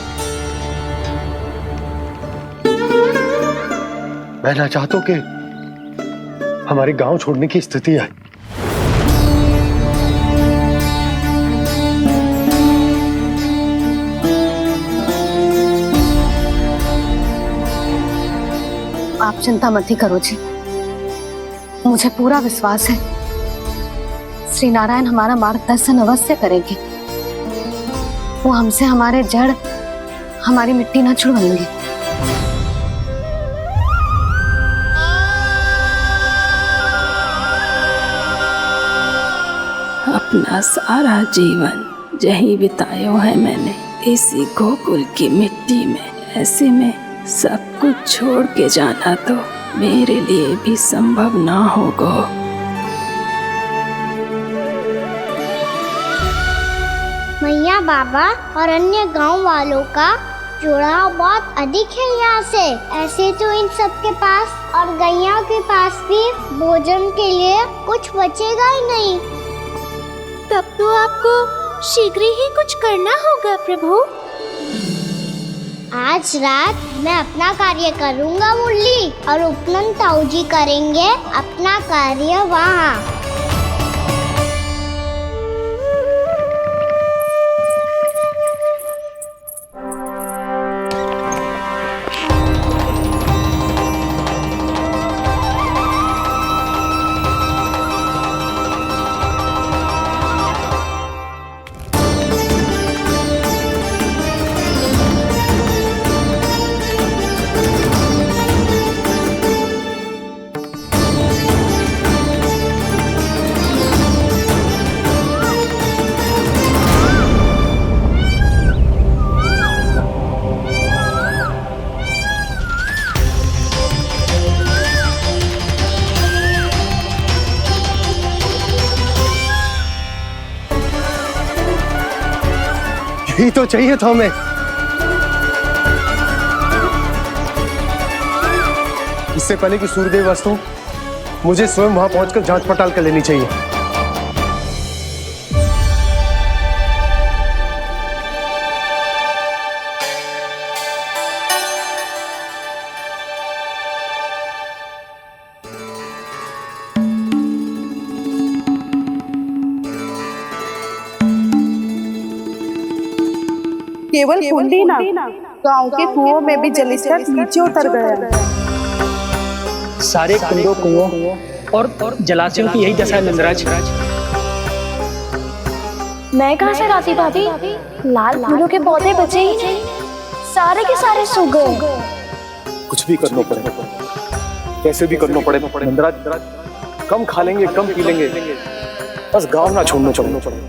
मैं ना चाहता कि हमारे गांव छोड़ने की स्थिति आए। आप चिंता मत ही करो जी, मुझे पूरा विश्वास है श्री नारायण हमारा मार्गदर्शन अवश्य करेंगे। वो हमसे हमारे जड़, हमारी मिट्टी न छुड़वाएंगे। अपना सारा जीवन यही बिताया है मैंने, इसी गोकुल की मिट्टी में। ऐसे में सब कुछ छोड़ के जाना तो मेरे लिए भी संभव ना होगा। मैया बाबा और अन्य गांव वालों का जुड़ाव बहुत अधिक है यहाँ से। ऐसे तो इन सब के पास और गैया के पास भी भोजन के लिए कुछ बचेगा ही नहीं। तब तो आपको शीघ्र ही कुछ करना होगा प्रभु। आज रात मैं अपना कार्य करूँगा मुरली, और उपनंद ताऊ जी करेंगे अपना कार्य वहाँ। यही तो चाहिए था हमें। इससे पहले कि सूर्यदेव वस्तु, मुझे स्वयं वहां पहुंचकर जांच पड़ताल कर लेनी चाहिए। केवल कुंडी ना, गांव के कुओं में भी जलस्तर नीचे उतर गया। सारे कुंडों, कुओं और जलाशयों की यही दशा है नंदराज। मैं कहाँ से लाती भाभी, लाल फूलों के पौधे बचे ही नहीं। सारे के सारे सो गए। कुछ भी करना पड़े, कैसे भी करना पड़े नंदराज, कम खा लेंगे, कम पी लेंगे, बस गाँव ना छोड़ना पड़े।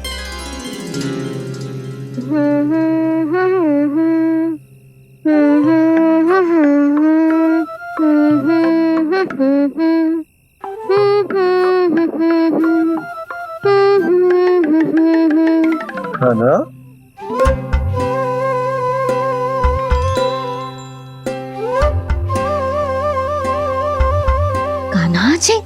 हाँ ना? कान्हा जी,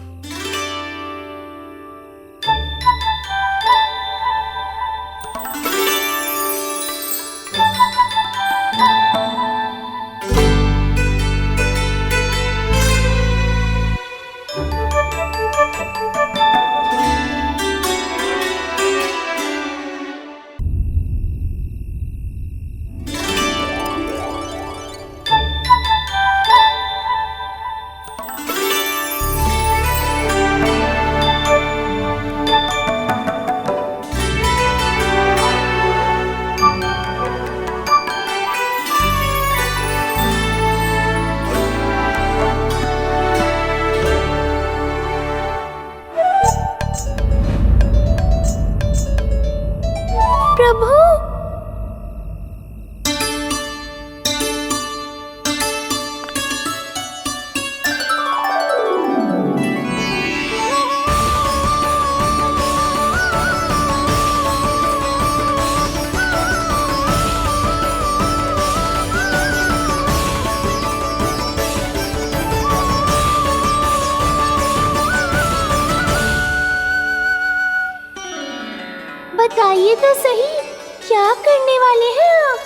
प्रभु, बताइए तो सही, क्या करने वाले हैं आप?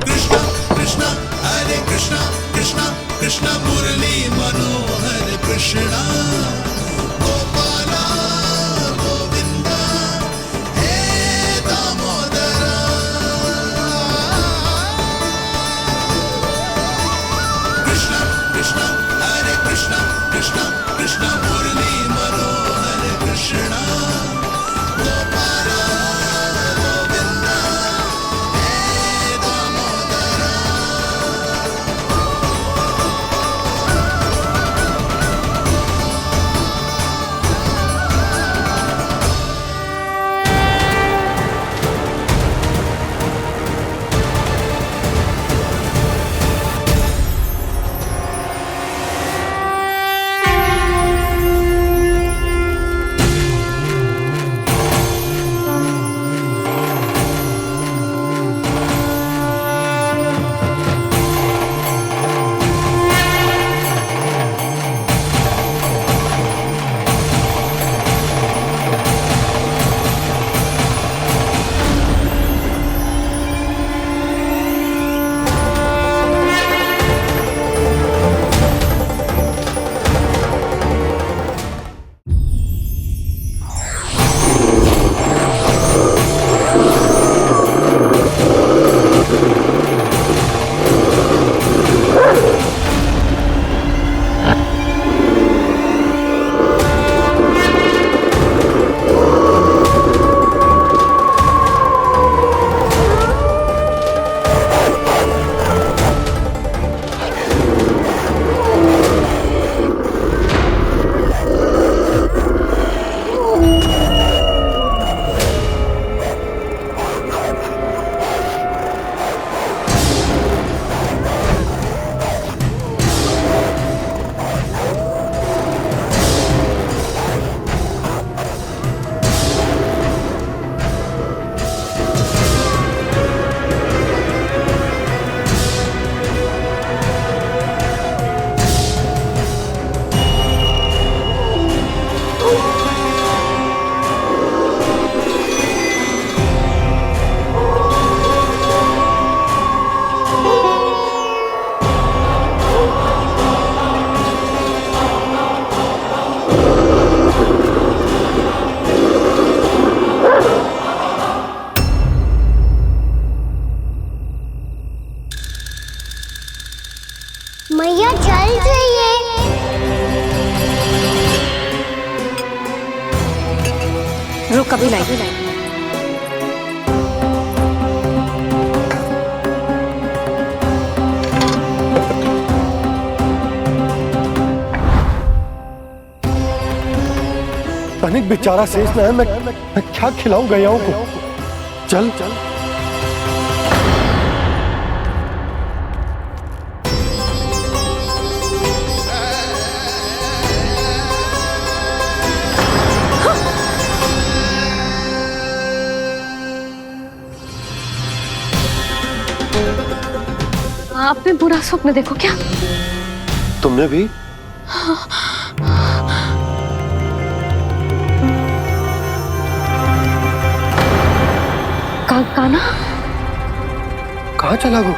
कृष्णा कृष्णा हरे कृष्णा, कृष्णा कृष्णा मुरली मनोहर कृष्णा, गोपाला गोविंदा हे दामोदरा। कृष्णा कृष्णा हरे कृष्णा, कृष्णा कृष्णा मुरली मनोहर कृष्णा, गोपाला गोविंदा हे दामोदरा। मैया चल जाइए। कभी लाई। तनिक बेचारा शेष न है, मैं क्या खिलाऊं गयाओं को। चल चल आपने बुरा स्वप्न देखो क्या? तुमने भी? काना कहाँ चला वो?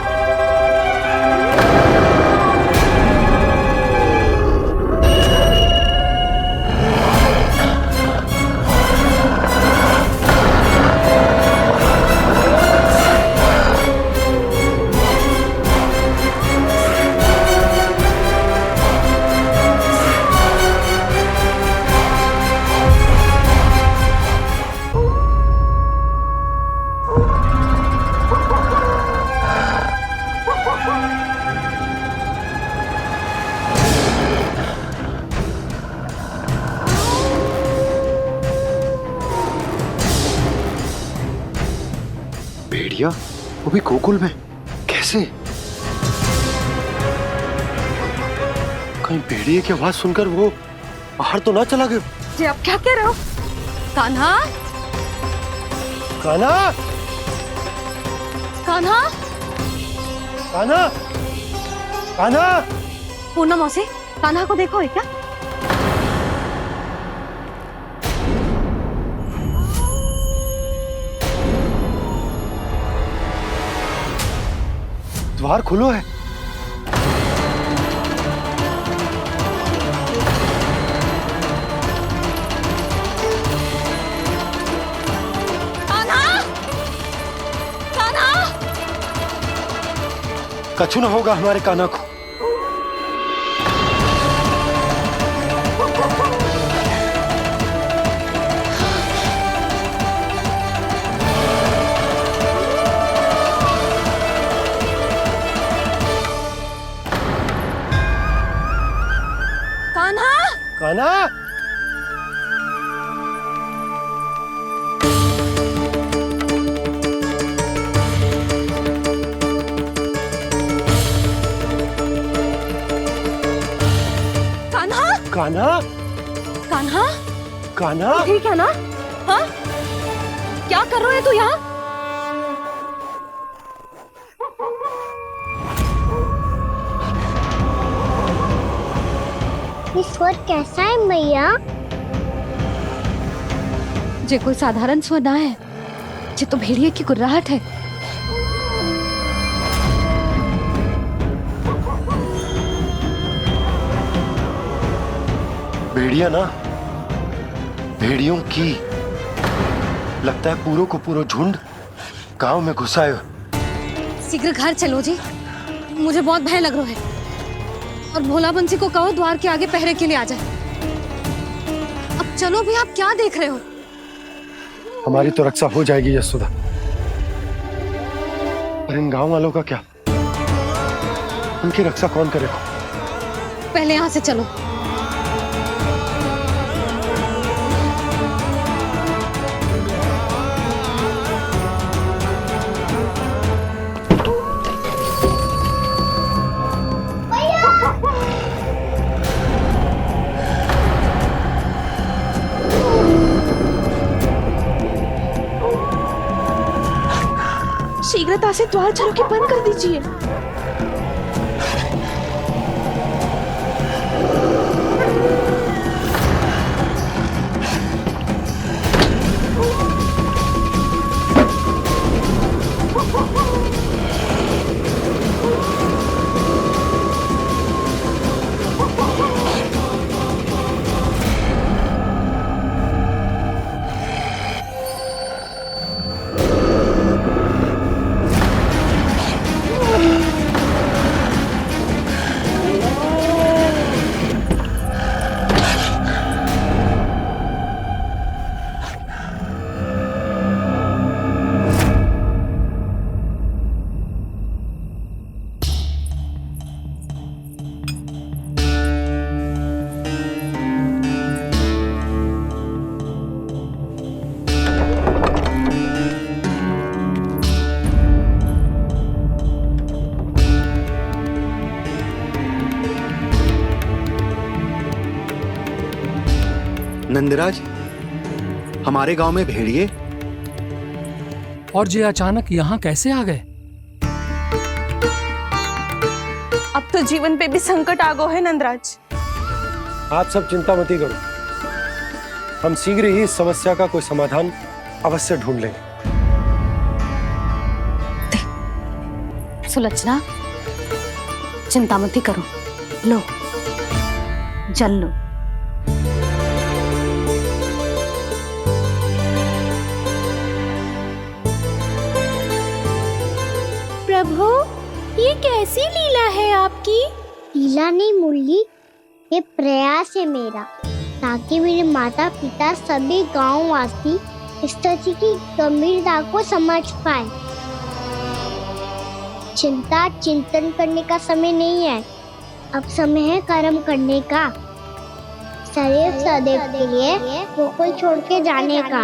भेड़िया, वो भी गोकुल में? कैसे? कहीं भेड़िए की आवाज सुनकर वो बाहर तो ना चला गया? जी आप क्या कह रहे हो? कान्हा? कान्हा? कान्हा? कान्हा? कान्हा? पूनम मौसी, कान्हा को देखो है क्या? द्वार खुलो है। कान्हा? कान्हा? कछु न होगा हमारे कान्हा को। कान्हा? कान्हा? कान्हा? कान्हा? कान्हा? ठीक है ना? हाँ? क्या कर रहे हो तू यहाँ? ये स्वर कैसा है मैया? जे कोई साधारण स्वर ना है, जे तो भेड़िए की गुर्राहट है। भेड़िया ना, भेड़ियों की लगता है पूरों को पूरा झुंड गांव में घुसा है। शीघ्र घर चलो जी, मुझे बहुत भय लग रहा है। और भोला बंसी को कहो द्वार के आगे पहरे के लिए आ जाए। अब चलो भी, आप क्या देख रहे हो? हमारी तो रक्षा हो जाएगी यशोदा, पर इन गांव वालों का क्या? उनकी रक्षा कौन करेगा? पहले यहाँ से चलो। शीघ्रता से द्वार चलो के बंद कर दीजिए। नंदराज, हमारे गांव में भेड़िए और ये अचानक यहाँ कैसे आ गए? अब तो जीवन पे भी संकट आ गो है नंदराज। आप सब चिंता मत करो, हम शीघ्र ही इस समस्या का कोई समाधान अवश्य ढूंढ लेंगे। सुलक्षणा, चिंता मत करो, लो जल लो। प्रभु, ये कैसी लीला है आपकी? लीला नहीं मुरली, ये प्रयास है मेरा, ताकि मेरे माता पिता सभी गांव वासी स्थिति की गंभीरता को समझ पाए। चिंता चिंतन करने का समय नहीं है, अब समय है कर्म करने का, सदैव सदैव के लिए गोकुल छोड़ के जाने का।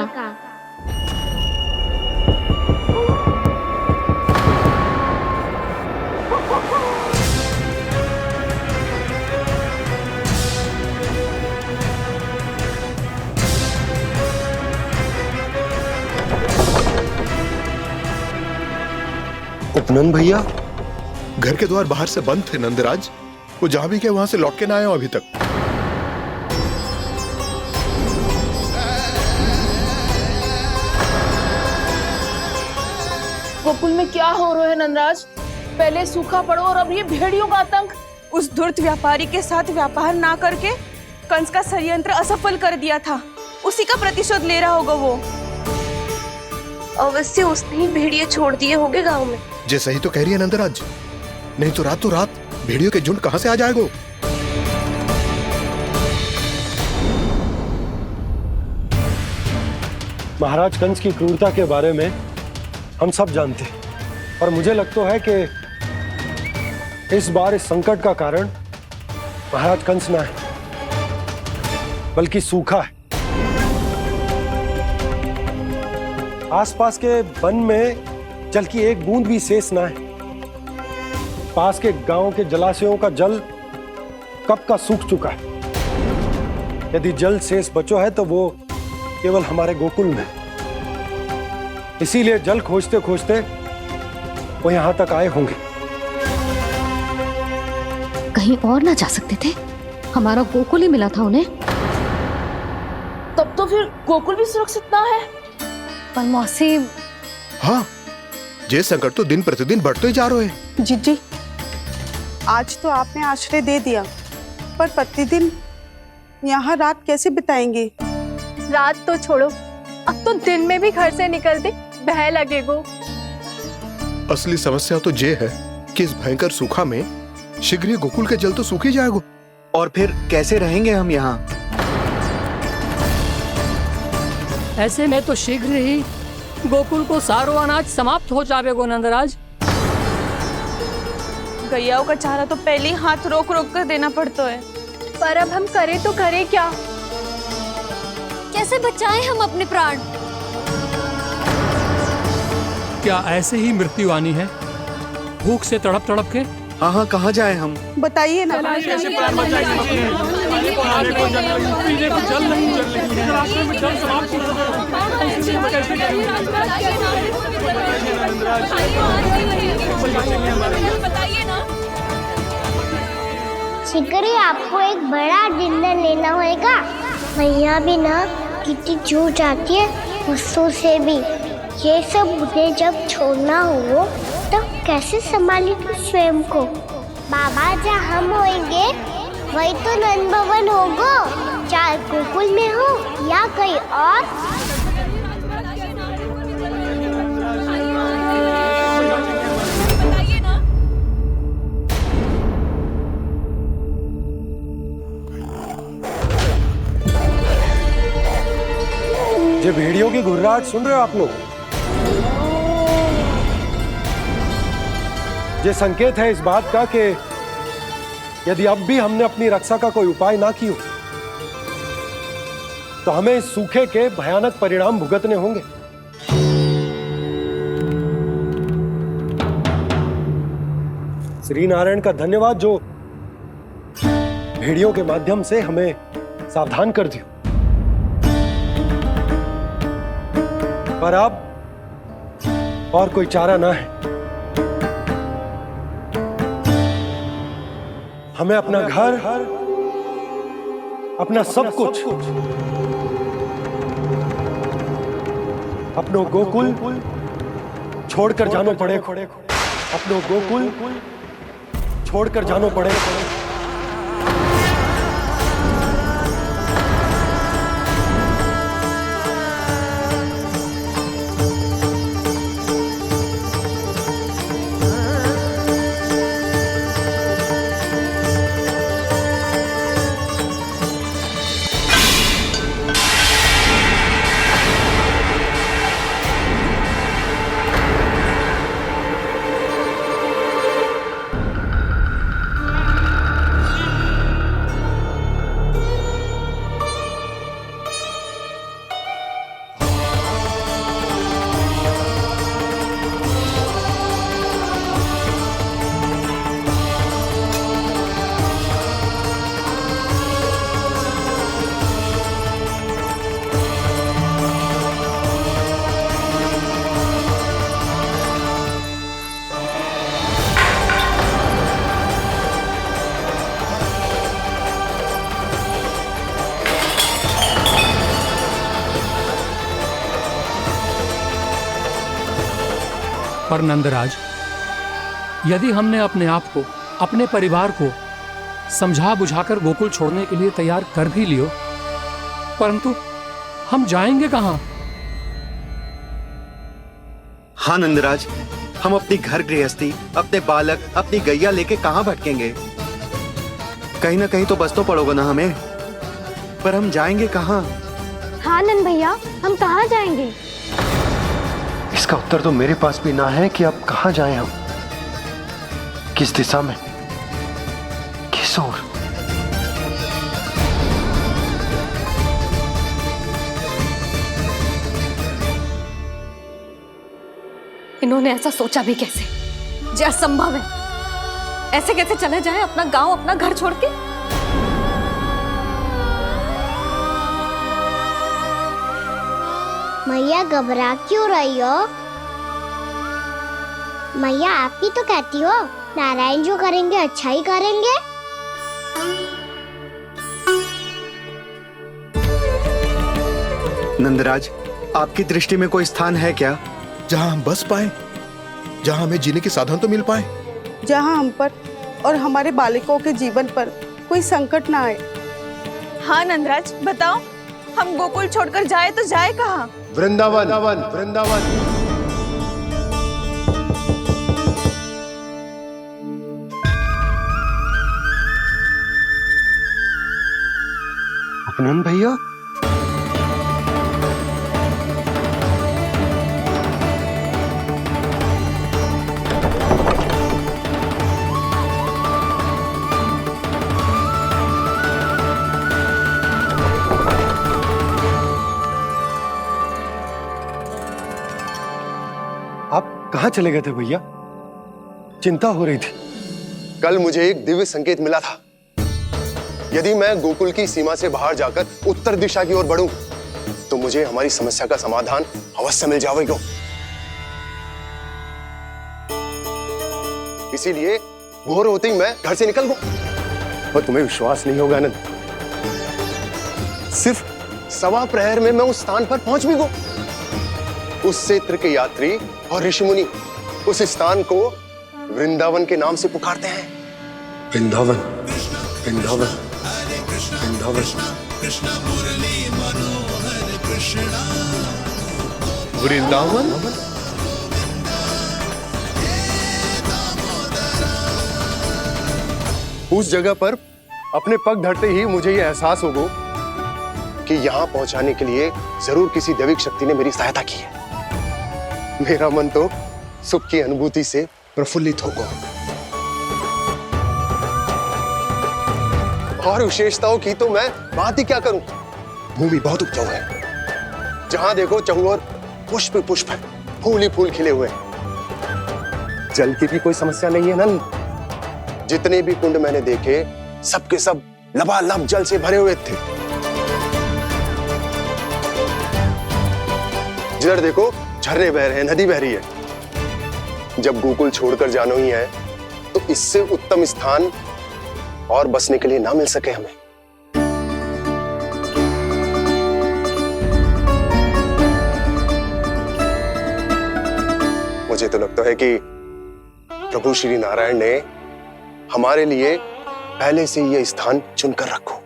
उपनंद भैया, घर के द्वार बाहर से बंद थे नंदराज, वो जहां भी गए वहां से लौट के ना आए हो अभी तक। गोकुल में क्या हो रहा है नंदराज? पहले सूखा पड़ो और अब ये भेड़ियों का आतंक। उस धूर्त व्यापारी के साथ व्यापार ना करके कंस का षड्यंत्र असफल कर दिया था, उसी का प्रतिशोध ले रहा होगा वो। अवश्य उसने ही भेड़िए छोड़ दिए होंगे गांव में। जे सही तो कह रही है नंदराज, नहीं तो रात भेड़ियों के झुंड कहां से आ जाएगा? महाराज कंस की क्रूरता के बारे में हम सब जानते हैं, और मुझे लगता है कि इस बार इस संकट का कारण महाराज कंस ना है, बल्कि सूखा है। आसपास के वन में जल की एक बूंद भी शेष ना है। पास के गांव के जलाशयों का जल कब का सूख चुका है। यदि जल शेष बचो है तो वो केवल हमारे गोकुल में। इसीलिए जल खोजते खोजते वो यहां तक आए होंगे। कहीं और ना जा सकते थे? हमारा गोकुल ही मिला था उन्हें। तब तो फिर गोकुल भी सुरक्षित ना है। पर मौसी, हाँ, ये संकट तो दिन प्रतिदिन बढ़ते ही जा रहे हैं। जीजी, आज तो आपने आश्रय दे दिया, पर प्रतिदिन यहाँ रात कैसे बिताएंगे? रात तो छोड़ो, अब तो दिन में भी घर से निकलते भय लगेगो। असली समस्या तो ये है कि इस भयंकर सूखा में शीघ्र ही गोकुल के जल तो सूख ही जाएगा। और फिर कैसे रहेंगे हम यहाँ? ऐसे में तो शीघ्र ही गोकुल को सारो अनाज समाप्त हो जाएगा नंदराज। गैयाओं का चारा तो पहले ही हाथ रोक रोक कर देना पड़ता है। पर अब हम करें तो करें क्या? कैसे बचाएं हम अपने प्राण? क्या ऐसे ही मृत्यु आनी है, भूख से तड़प तड़प के? हाँ हाँ, कहाँ जाए हम? बताइए ना। शीघ्र ही आपको एक बड़ा डिनर लेना होगा। मैया भी ना कितनी जूझ जाती है गुस्सों से भी। ये सब उन्हें जब छोड़ना हो तो कैसे संभालेगी स्वयं को? बाबा जहाँ हम होंगे वही तो नंद भवन होगा, चाहे गोकुल में हो या कहीं और। ये भेड़ियों की घुर्राहट सुन रहे हो आप लोग? ये संकेत है इस बात का कि यदि अब भी हमने अपनी रक्षा का कोई उपाय ना किया तो हमें इस सूखे के भयानक परिणाम भुगतने होंगे। श्री नारायण का धन्यवाद जो भेड़ियों के माध्यम से हमें सावधान कर दिया। पर अब और कोई चारा ना है। हमें अपना घर, अपना सब कुछ, अपनों गोकुल छोड़कर जानो पड़े। अपनों गोकुल छोड़कर जानो पड़े। पर नंदराज, यदि हमने अपने आप को, अपने परिवार को समझा बुझाकर गोकुल छोड़ने के लिए तैयार कर भी लियो, परंतु हम जाएंगे कहां? हाँ नंदराज, हम अपनी घर गृहस्थी, अपने बालक, अपनी गैया लेके कहां भटकेंगे? कहीं ना कहीं तो बस तो पड़ोगे ना हमें, पर हम जाएंगे कहां? हाँ नंद भैया, हम कहाँ जाएंगे? इसका उत्तर तो मेरे पास भी ना है कि अब कहां जाएं हम, किस दिशा में, किस ओर। इन्होंने ऐसा सोचा भी कैसे? जो असंभव है। ऐसे कैसे चले जाएं अपना गांव, अपना घर छोड़ के? मैया घबरा क्यों रही हो? मैया आप ही तो कहती हो नारायण जो करेंगे अच्छा ही करेंगे। नंदराज, आपकी दृष्टि में कोई स्थान है क्या जहां हम बस पाए, जहां हमें जीने के साधन तो मिल पाए, जहाँ हम पर और हमारे बालकों के जीवन पर कोई संकट ना आए। हाँ नंदराज, बताओ, हम गोकुल छोड़कर जाए तो जाए कहाँ? वृंदावन, वृंदावन। उपनंद भैया, कहां चले गए थे भैया? चिंता हो रही थी। कल मुझे एक दिव्य संकेत मिला था। यदि मैं गोकुल की सीमा से बाहर जाकर उत्तर दिशा की ओर बढ़ूं, तो मुझे हमारी समस्या का समाधान अवश्य मिल जाएगा। इसीलिए भोर होते ही मैं घर से निकल गया। और तुम्हें विश्वास नहीं होगा आनंद, सिर्फ सवा प्रहर में मैं उस स्थान पर पहुंच भी गया। उस क्षेत्र के यात्री और ऋषि मुनि उस स्थान को वृंदावन के नाम से पुकारते हैं। वृंदावन, वृंदावन, वृंदावन। वृंदावन? उस जगह पर अपने पग धरते ही मुझे यह एहसास होगा कि यहां पहुंचाने के लिए जरूर किसी दैविक शक्ति ने मेरी सहायता की है। मेरा मन तो सुख की अनुभूति से प्रफुल्लित होगा। और विशेषताओं की तो मैं बात ही क्या करूं। भूमि बहुत उपजाऊ है, जहां देखो चहुओर पुष्प पुष्प है, फूल ही फूल खिले हुए हैं। जल की भी कोई समस्या नहीं है नंद। जितने भी कुंड मैंने देखे सबके सब लबालब जल से भरे हुए थे। जिधर देखो झरने बह रहे हैं, नदी बह रही है। जब गोकुल छोड़कर जाना ही है तो इससे उत्तम स्थान और बसने के लिए ना मिल सके हमें। मुझे तो लगता है कि प्रभु श्री नारायण ने हमारे लिए पहले से यह स्थान चुनकर रखो।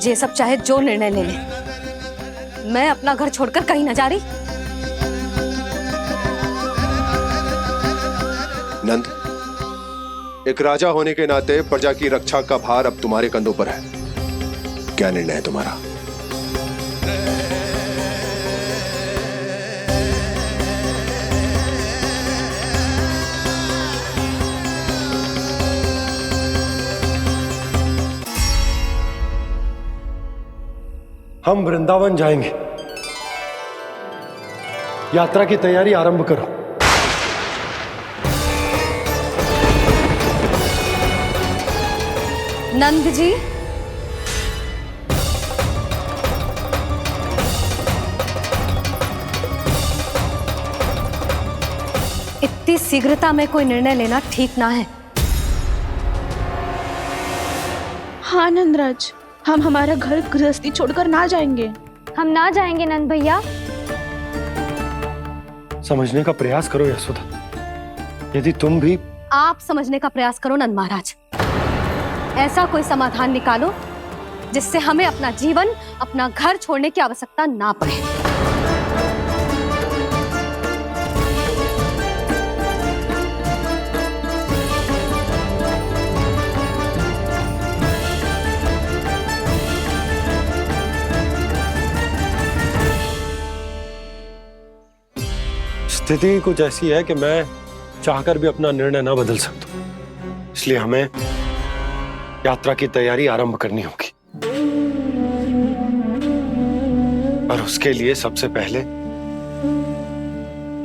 ये सब चाहे जो निर्णय ले ले, मैं अपना घर छोड़कर कहीं न जा रही। नंद, एक राजा होने के नाते प्रजा की रक्षा का भार अब तुम्हारे कंधों पर है। क्या निर्णय है तुम्हारा? हम वृंदावन जाएंगे। यात्रा की तैयारी आरंभ करो। नंद जी, इतनी शीघ्रता में कोई निर्णय लेना ठीक ना है। हाँ नंदराज, हम हमारा घर गृहस्थी छोड़कर ना जाएंगे। हम ना जाएंगे नंद भैया। समझने का प्रयास करो यशोदा। यदि तुम भी आप समझने का प्रयास करो नंद महाराज। ऐसा कोई समाधान निकालो जिससे हमें अपना जीवन, अपना घर छोड़ने की आवश्यकता ना पड़े। स्थिति कुछ ऐसी है कि मैं चाहकर भी अपना निर्णय ना बदल सकता, इसलिए हमें यात्रा की तैयारी आरंभ करनी होगी। और उसके लिए सबसे पहले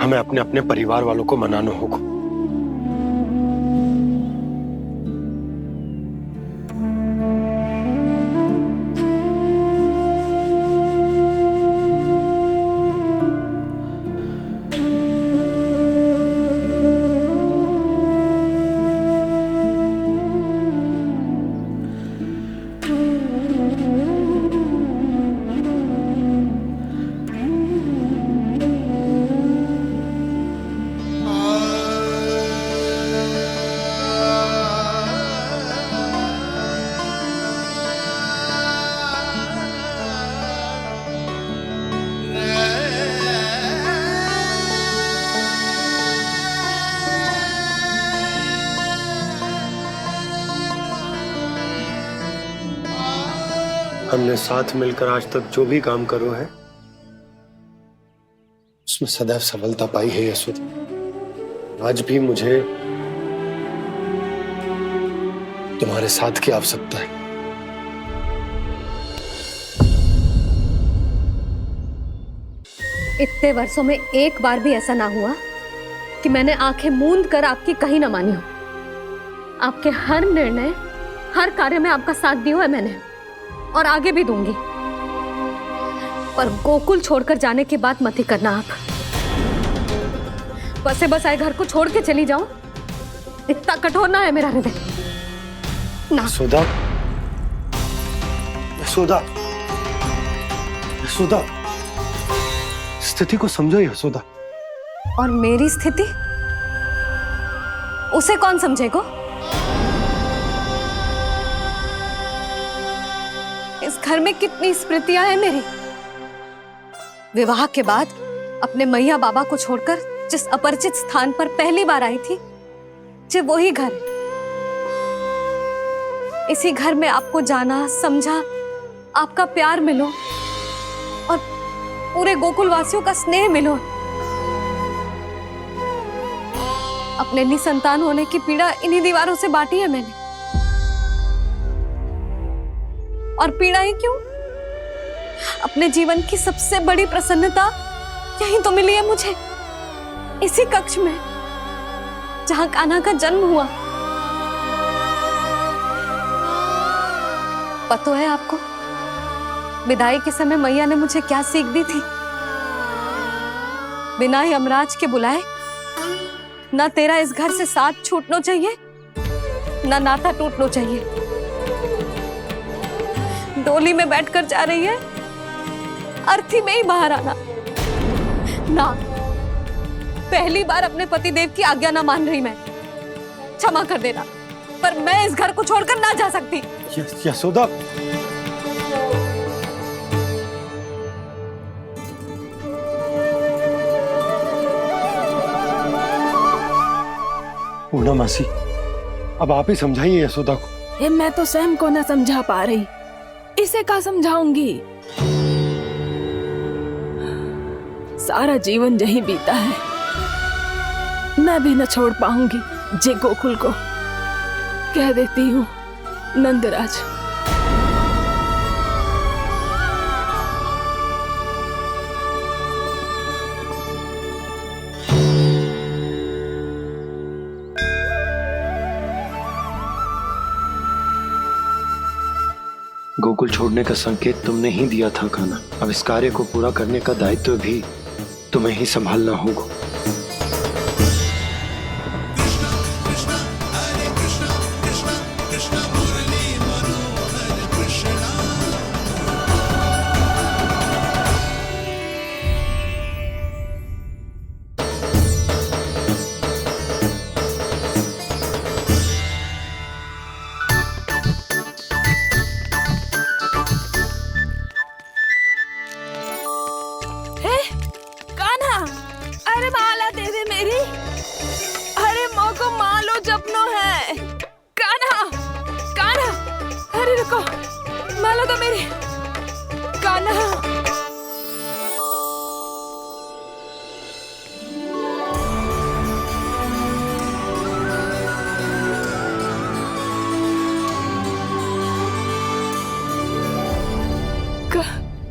हमें अपने अपने परिवार वालों को मनाना होगा। हमने साथ मिलकर आज तक जो भी काम करो है उसमें सदैव सफलता पाई है यशोदा। आज भी मुझे तुम्हारे साथ की आवश्यकता है। इतने वर्षों में एक बार भी ऐसा ना हुआ कि मैंने आंखें मूंद कर आपकी कहीं ना मानी हो। आपके हर निर्णय, हर कार्य में आपका साथ दिया है मैंने, और आगे भी दूंगी। पर गोकुल छोड़कर जाने की बात मत ही करना आप। बसे बसाए घर को छोड़ के चली जाओ, इतना कठोर ना है मेरा हृदय ना। यशोदा, यशोदा, यशोदा, स्थिति को समझो यशोदा। और मेरी स्थिति उसे कौन समझेगा? इस घर में कितनी स्मृतियां हैं मेरी। विवाह के बाद अपने मैया बाबा को छोड़कर जिस अपरिचित स्थान पर पहली बार आई थी, जो वही घर। इसी घर में आपको जाना, समझा, आपका प्यार मिलो और पूरे गोकुल वासियों का स्नेह मिलो। अपने निसंतान होने की पीड़ा इन्हीं दीवारों से बांटी है मैंने। और पीड़ा ही क्यों? अपने जीवन की सबसे बड़ी प्रसन्नता यही तो मिली है मुझे, इसी कक्ष में जहां कान्हा का जन्म हुआ। पता है आपको विदाई के समय मैया ने मुझे क्या सीख दी थी? बिना यमराज के बुलाए ना तेरा इस घर से साथ छूटना चाहिए, ना नाता टूटना चाहिए। डोली में बैठकर जा रही है, अर्थी में ही बाहर आना ना। पहली बार अपने पति देव की आज्ञा ना मान रही मैं, क्षमा कर देना, पर मैं इस घर को छोड़कर ना जा सकती। यशोदा, पूना मासी, अब आप ही समझाइए यशोदा को। ये मैं तो स्वयं को ना समझा पा रही, इसे क्या समझाऊंगी? सारा जीवन यही बीता है, मैं भी न छोड़ पाऊंगी। जे गोकुल को कह देती हूँ नंदराज। गोकुल छोड़ने का संकेत तुमने ही दिया था कान्हा। अब इस कार्य को पूरा करने का दायित्व भी तुम्हें ही संभालना होगा।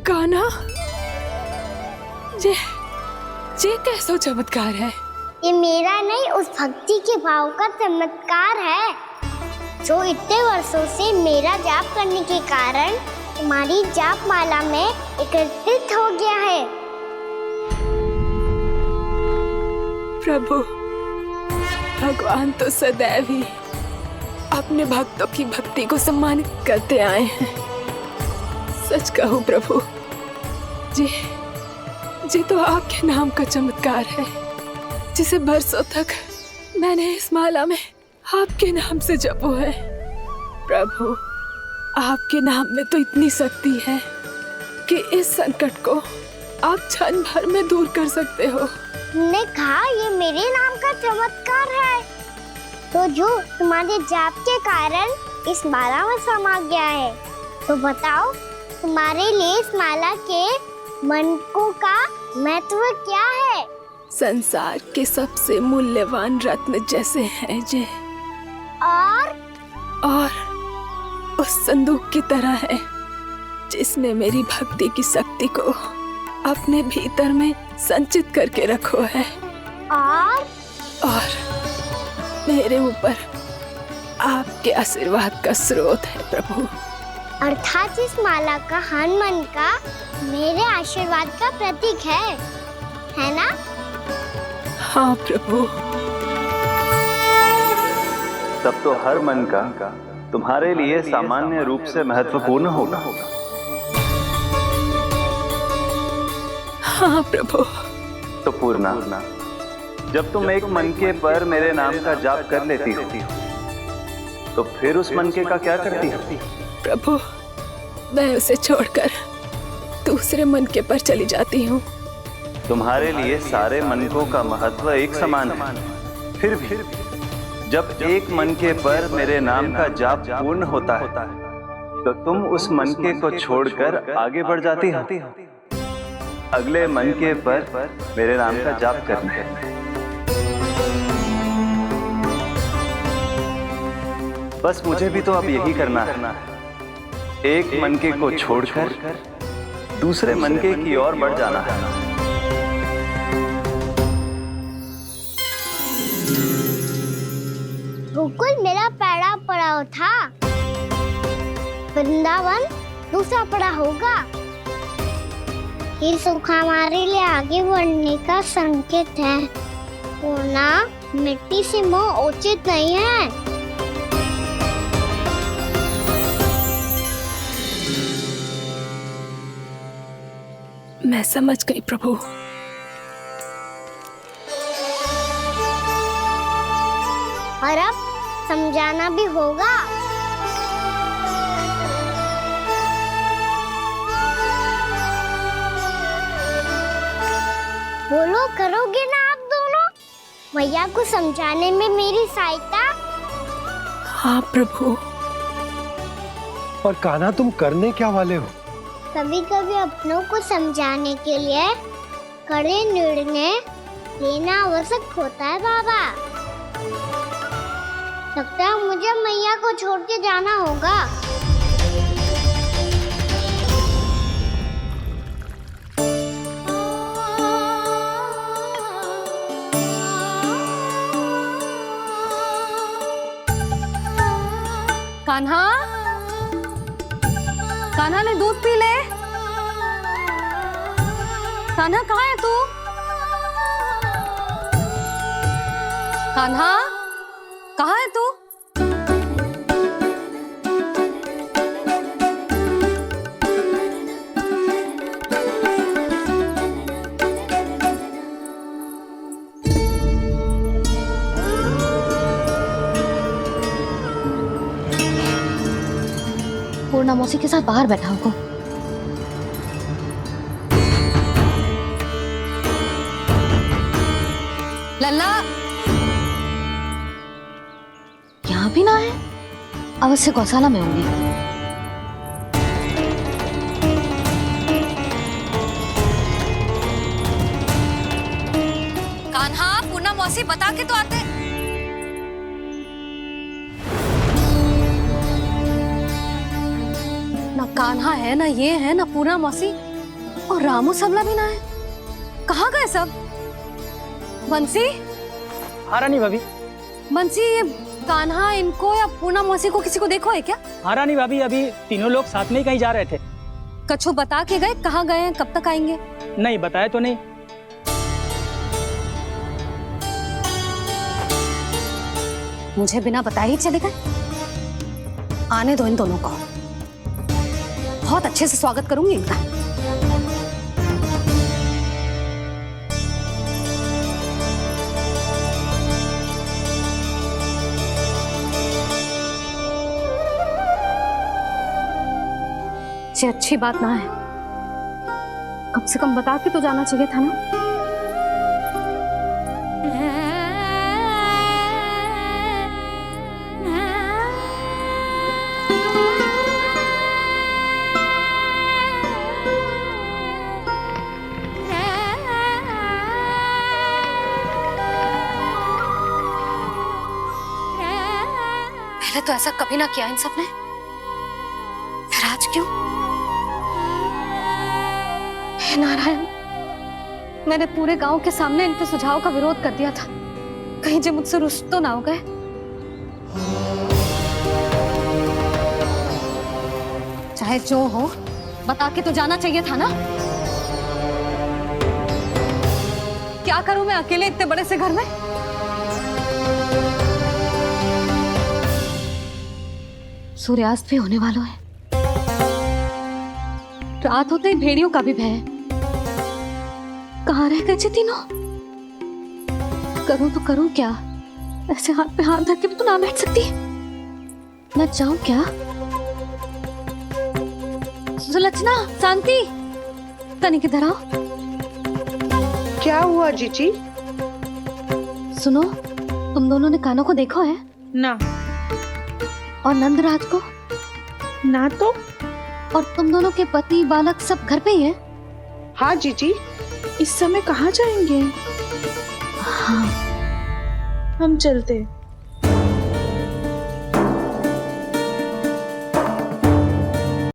कान्हा, ये कैसा चमत्कार है? ये मेरा नहीं, उस भक्ति के भाव का चमत्कार है जो इतने वर्षों से मेरा जाप करने के कारण तुम्हारी जाप माला में एकत्रित हो गया है। प्रभु, भगवान तो सदैव ही अपने भक्तों की भक्ति को सम्मानित करते आए हैं। सच कहूं प्रभु, जी तो आपके नाम का चमत्कार है, जिसे बरसों तक मैंने इस माला में आपके नाम से जपो है। प्रभु, आपके नाम में तो इतनी शक्ति है कि इस संकट को आप क्षण भर में दूर कर सकते हो। तुमने कहा ये मेरे नाम का चमत्कार है, तो जो तुम्हारे जाप के कारण इस माला में समा गया है, तो बताओ तुम्हारे लिए इस माला के मनकों का महत्व क्या है? संसार के सबसे मूल्यवान रत्न जैसे हैं जे, और उस संदूक की तरह है जिसने मेरी भक्ति की शक्ति को अपने भीतर में संचित करके रखो है, और मेरे ऊपर आपके आशीर्वाद का स्रोत है प्रभु। अर्थात इस माला का हनुमान का मेरे आशीर्वाद का प्रतीक है ना? हाँ प्रभु। तब तो हर मन का तुम्हारे लिए सामान्य रूप से महत्वपूर्ण होगा। हाँ प्रभु। तो पूर्णा, जब तुम एक मनके पर मेरे नाम का जाप कर लेती हो, तो फिर उस मनके का क्या करती हो? प्रभु, मैं उसे छोड़कर दूसरे मनके पर चली जाती हूँ। तुम्हारे लिए सारे मनकों का महत्व एक समान है, फिर भी जब एक मनके पर मेरे नाम का जाप पूर्ण होता है, तो तुम उस मनके को छोड़कर आगे बढ़ जाती हो अगले मनके पर मेरे नाम का जाप करने। बस मुझे भी तो अब यही करना है, एक मनके को छोड़कर दूसरे मनके की ओर बढ़ जाना है। गोकुल मेरा पैड़ा पड़ा था, वृंदावन दूसरा पड़ा होगा। ये सुख हमारे लिए आगे बढ़ने का संकेत है। सोना मिट्टी से मोह उचित नहीं है। मैं समझ गई प्रभु। और अब समझाना भी होगा। बोलो, करोगे ना आप दोनों? भैया को समझाने में मेरी सहायता। हाँ प्रभु। और कान्हा, तुम करने क्या वाले हो? कभी कभी अपनों को समझाने के लिए कड़े निर्णय लेना आवश्यक होता है बाबा। लगता है मुझे मैया को छोड़ के जाना होगा। कान्हा, कान्हा ने दूध पी ले। कान्हा कहाँ है तू? कान्हा कहाँ है तू? पूर्णा मौसी के साथ बाहर बैठा होगा। लल्ला यहाँ भी ना है। अवश्य गौशाला में होंगे। कान्हा, पूर्णा मौसी बता के तो आते। ना कान्हा है, ना ये है, ना पूर्णा मौसी, और रामू सबला भी ना है। कहाँ गए सब? बंसी? हाँ रानी भाभी। बंसी, ये कान्हा इनको या पूर्णा मौसी को किसी को देखो है क्या? हाँ रानी भाभी, अभी तीनों लोग साथ में ही कहीं जा रहे थे। कछु बता के गए कहाँ गए हैं, कब तक आएंगे? नहीं बताया तो नहीं। मुझे बिना बताए ही चले गए। आने दो इन दोनों को, बहुत अच्छे से स्वागत करूंगी इनका। ये अच्छी बात ना है। कम से कम बता के तो जाना चाहिए था ना। पहले तो ऐसा कभी ना किया इन सब ने, फिर आज क्यों? हे नारायण, मैंने पूरे गांव के सामने इनके सुझाव का विरोध कर दिया था। कहीं जो मुझसे रुष्ट तो ना हो गए। चाहे जो हो, बता के तो जाना चाहिए था ना। क्या करूं मैं अकेले इतने बड़े से घर में? सूर्यास्त भी होने वाला है। रात होते ही भेड़ियों का भी भय है। कहाँ रह गए थे तीनों? करूं तो करूं क्या? ऐसे हाथ पे हाथ धर के भी तो ना बैठ सकती। मैं जाऊं क्या? सुलक्षणा, शांति, तनिक इधर आओ। क्या हुआ जीजी? सुनो, तुम दोनों ने कान्हा को देखा है? ना। और नंदराज को? ना तो। और तुम दोनों के पति बालक सब घर पे ही हैं? हाँ जीजी, इस समय कहाँ जाएंगे? हाँ, हम चलते हैं।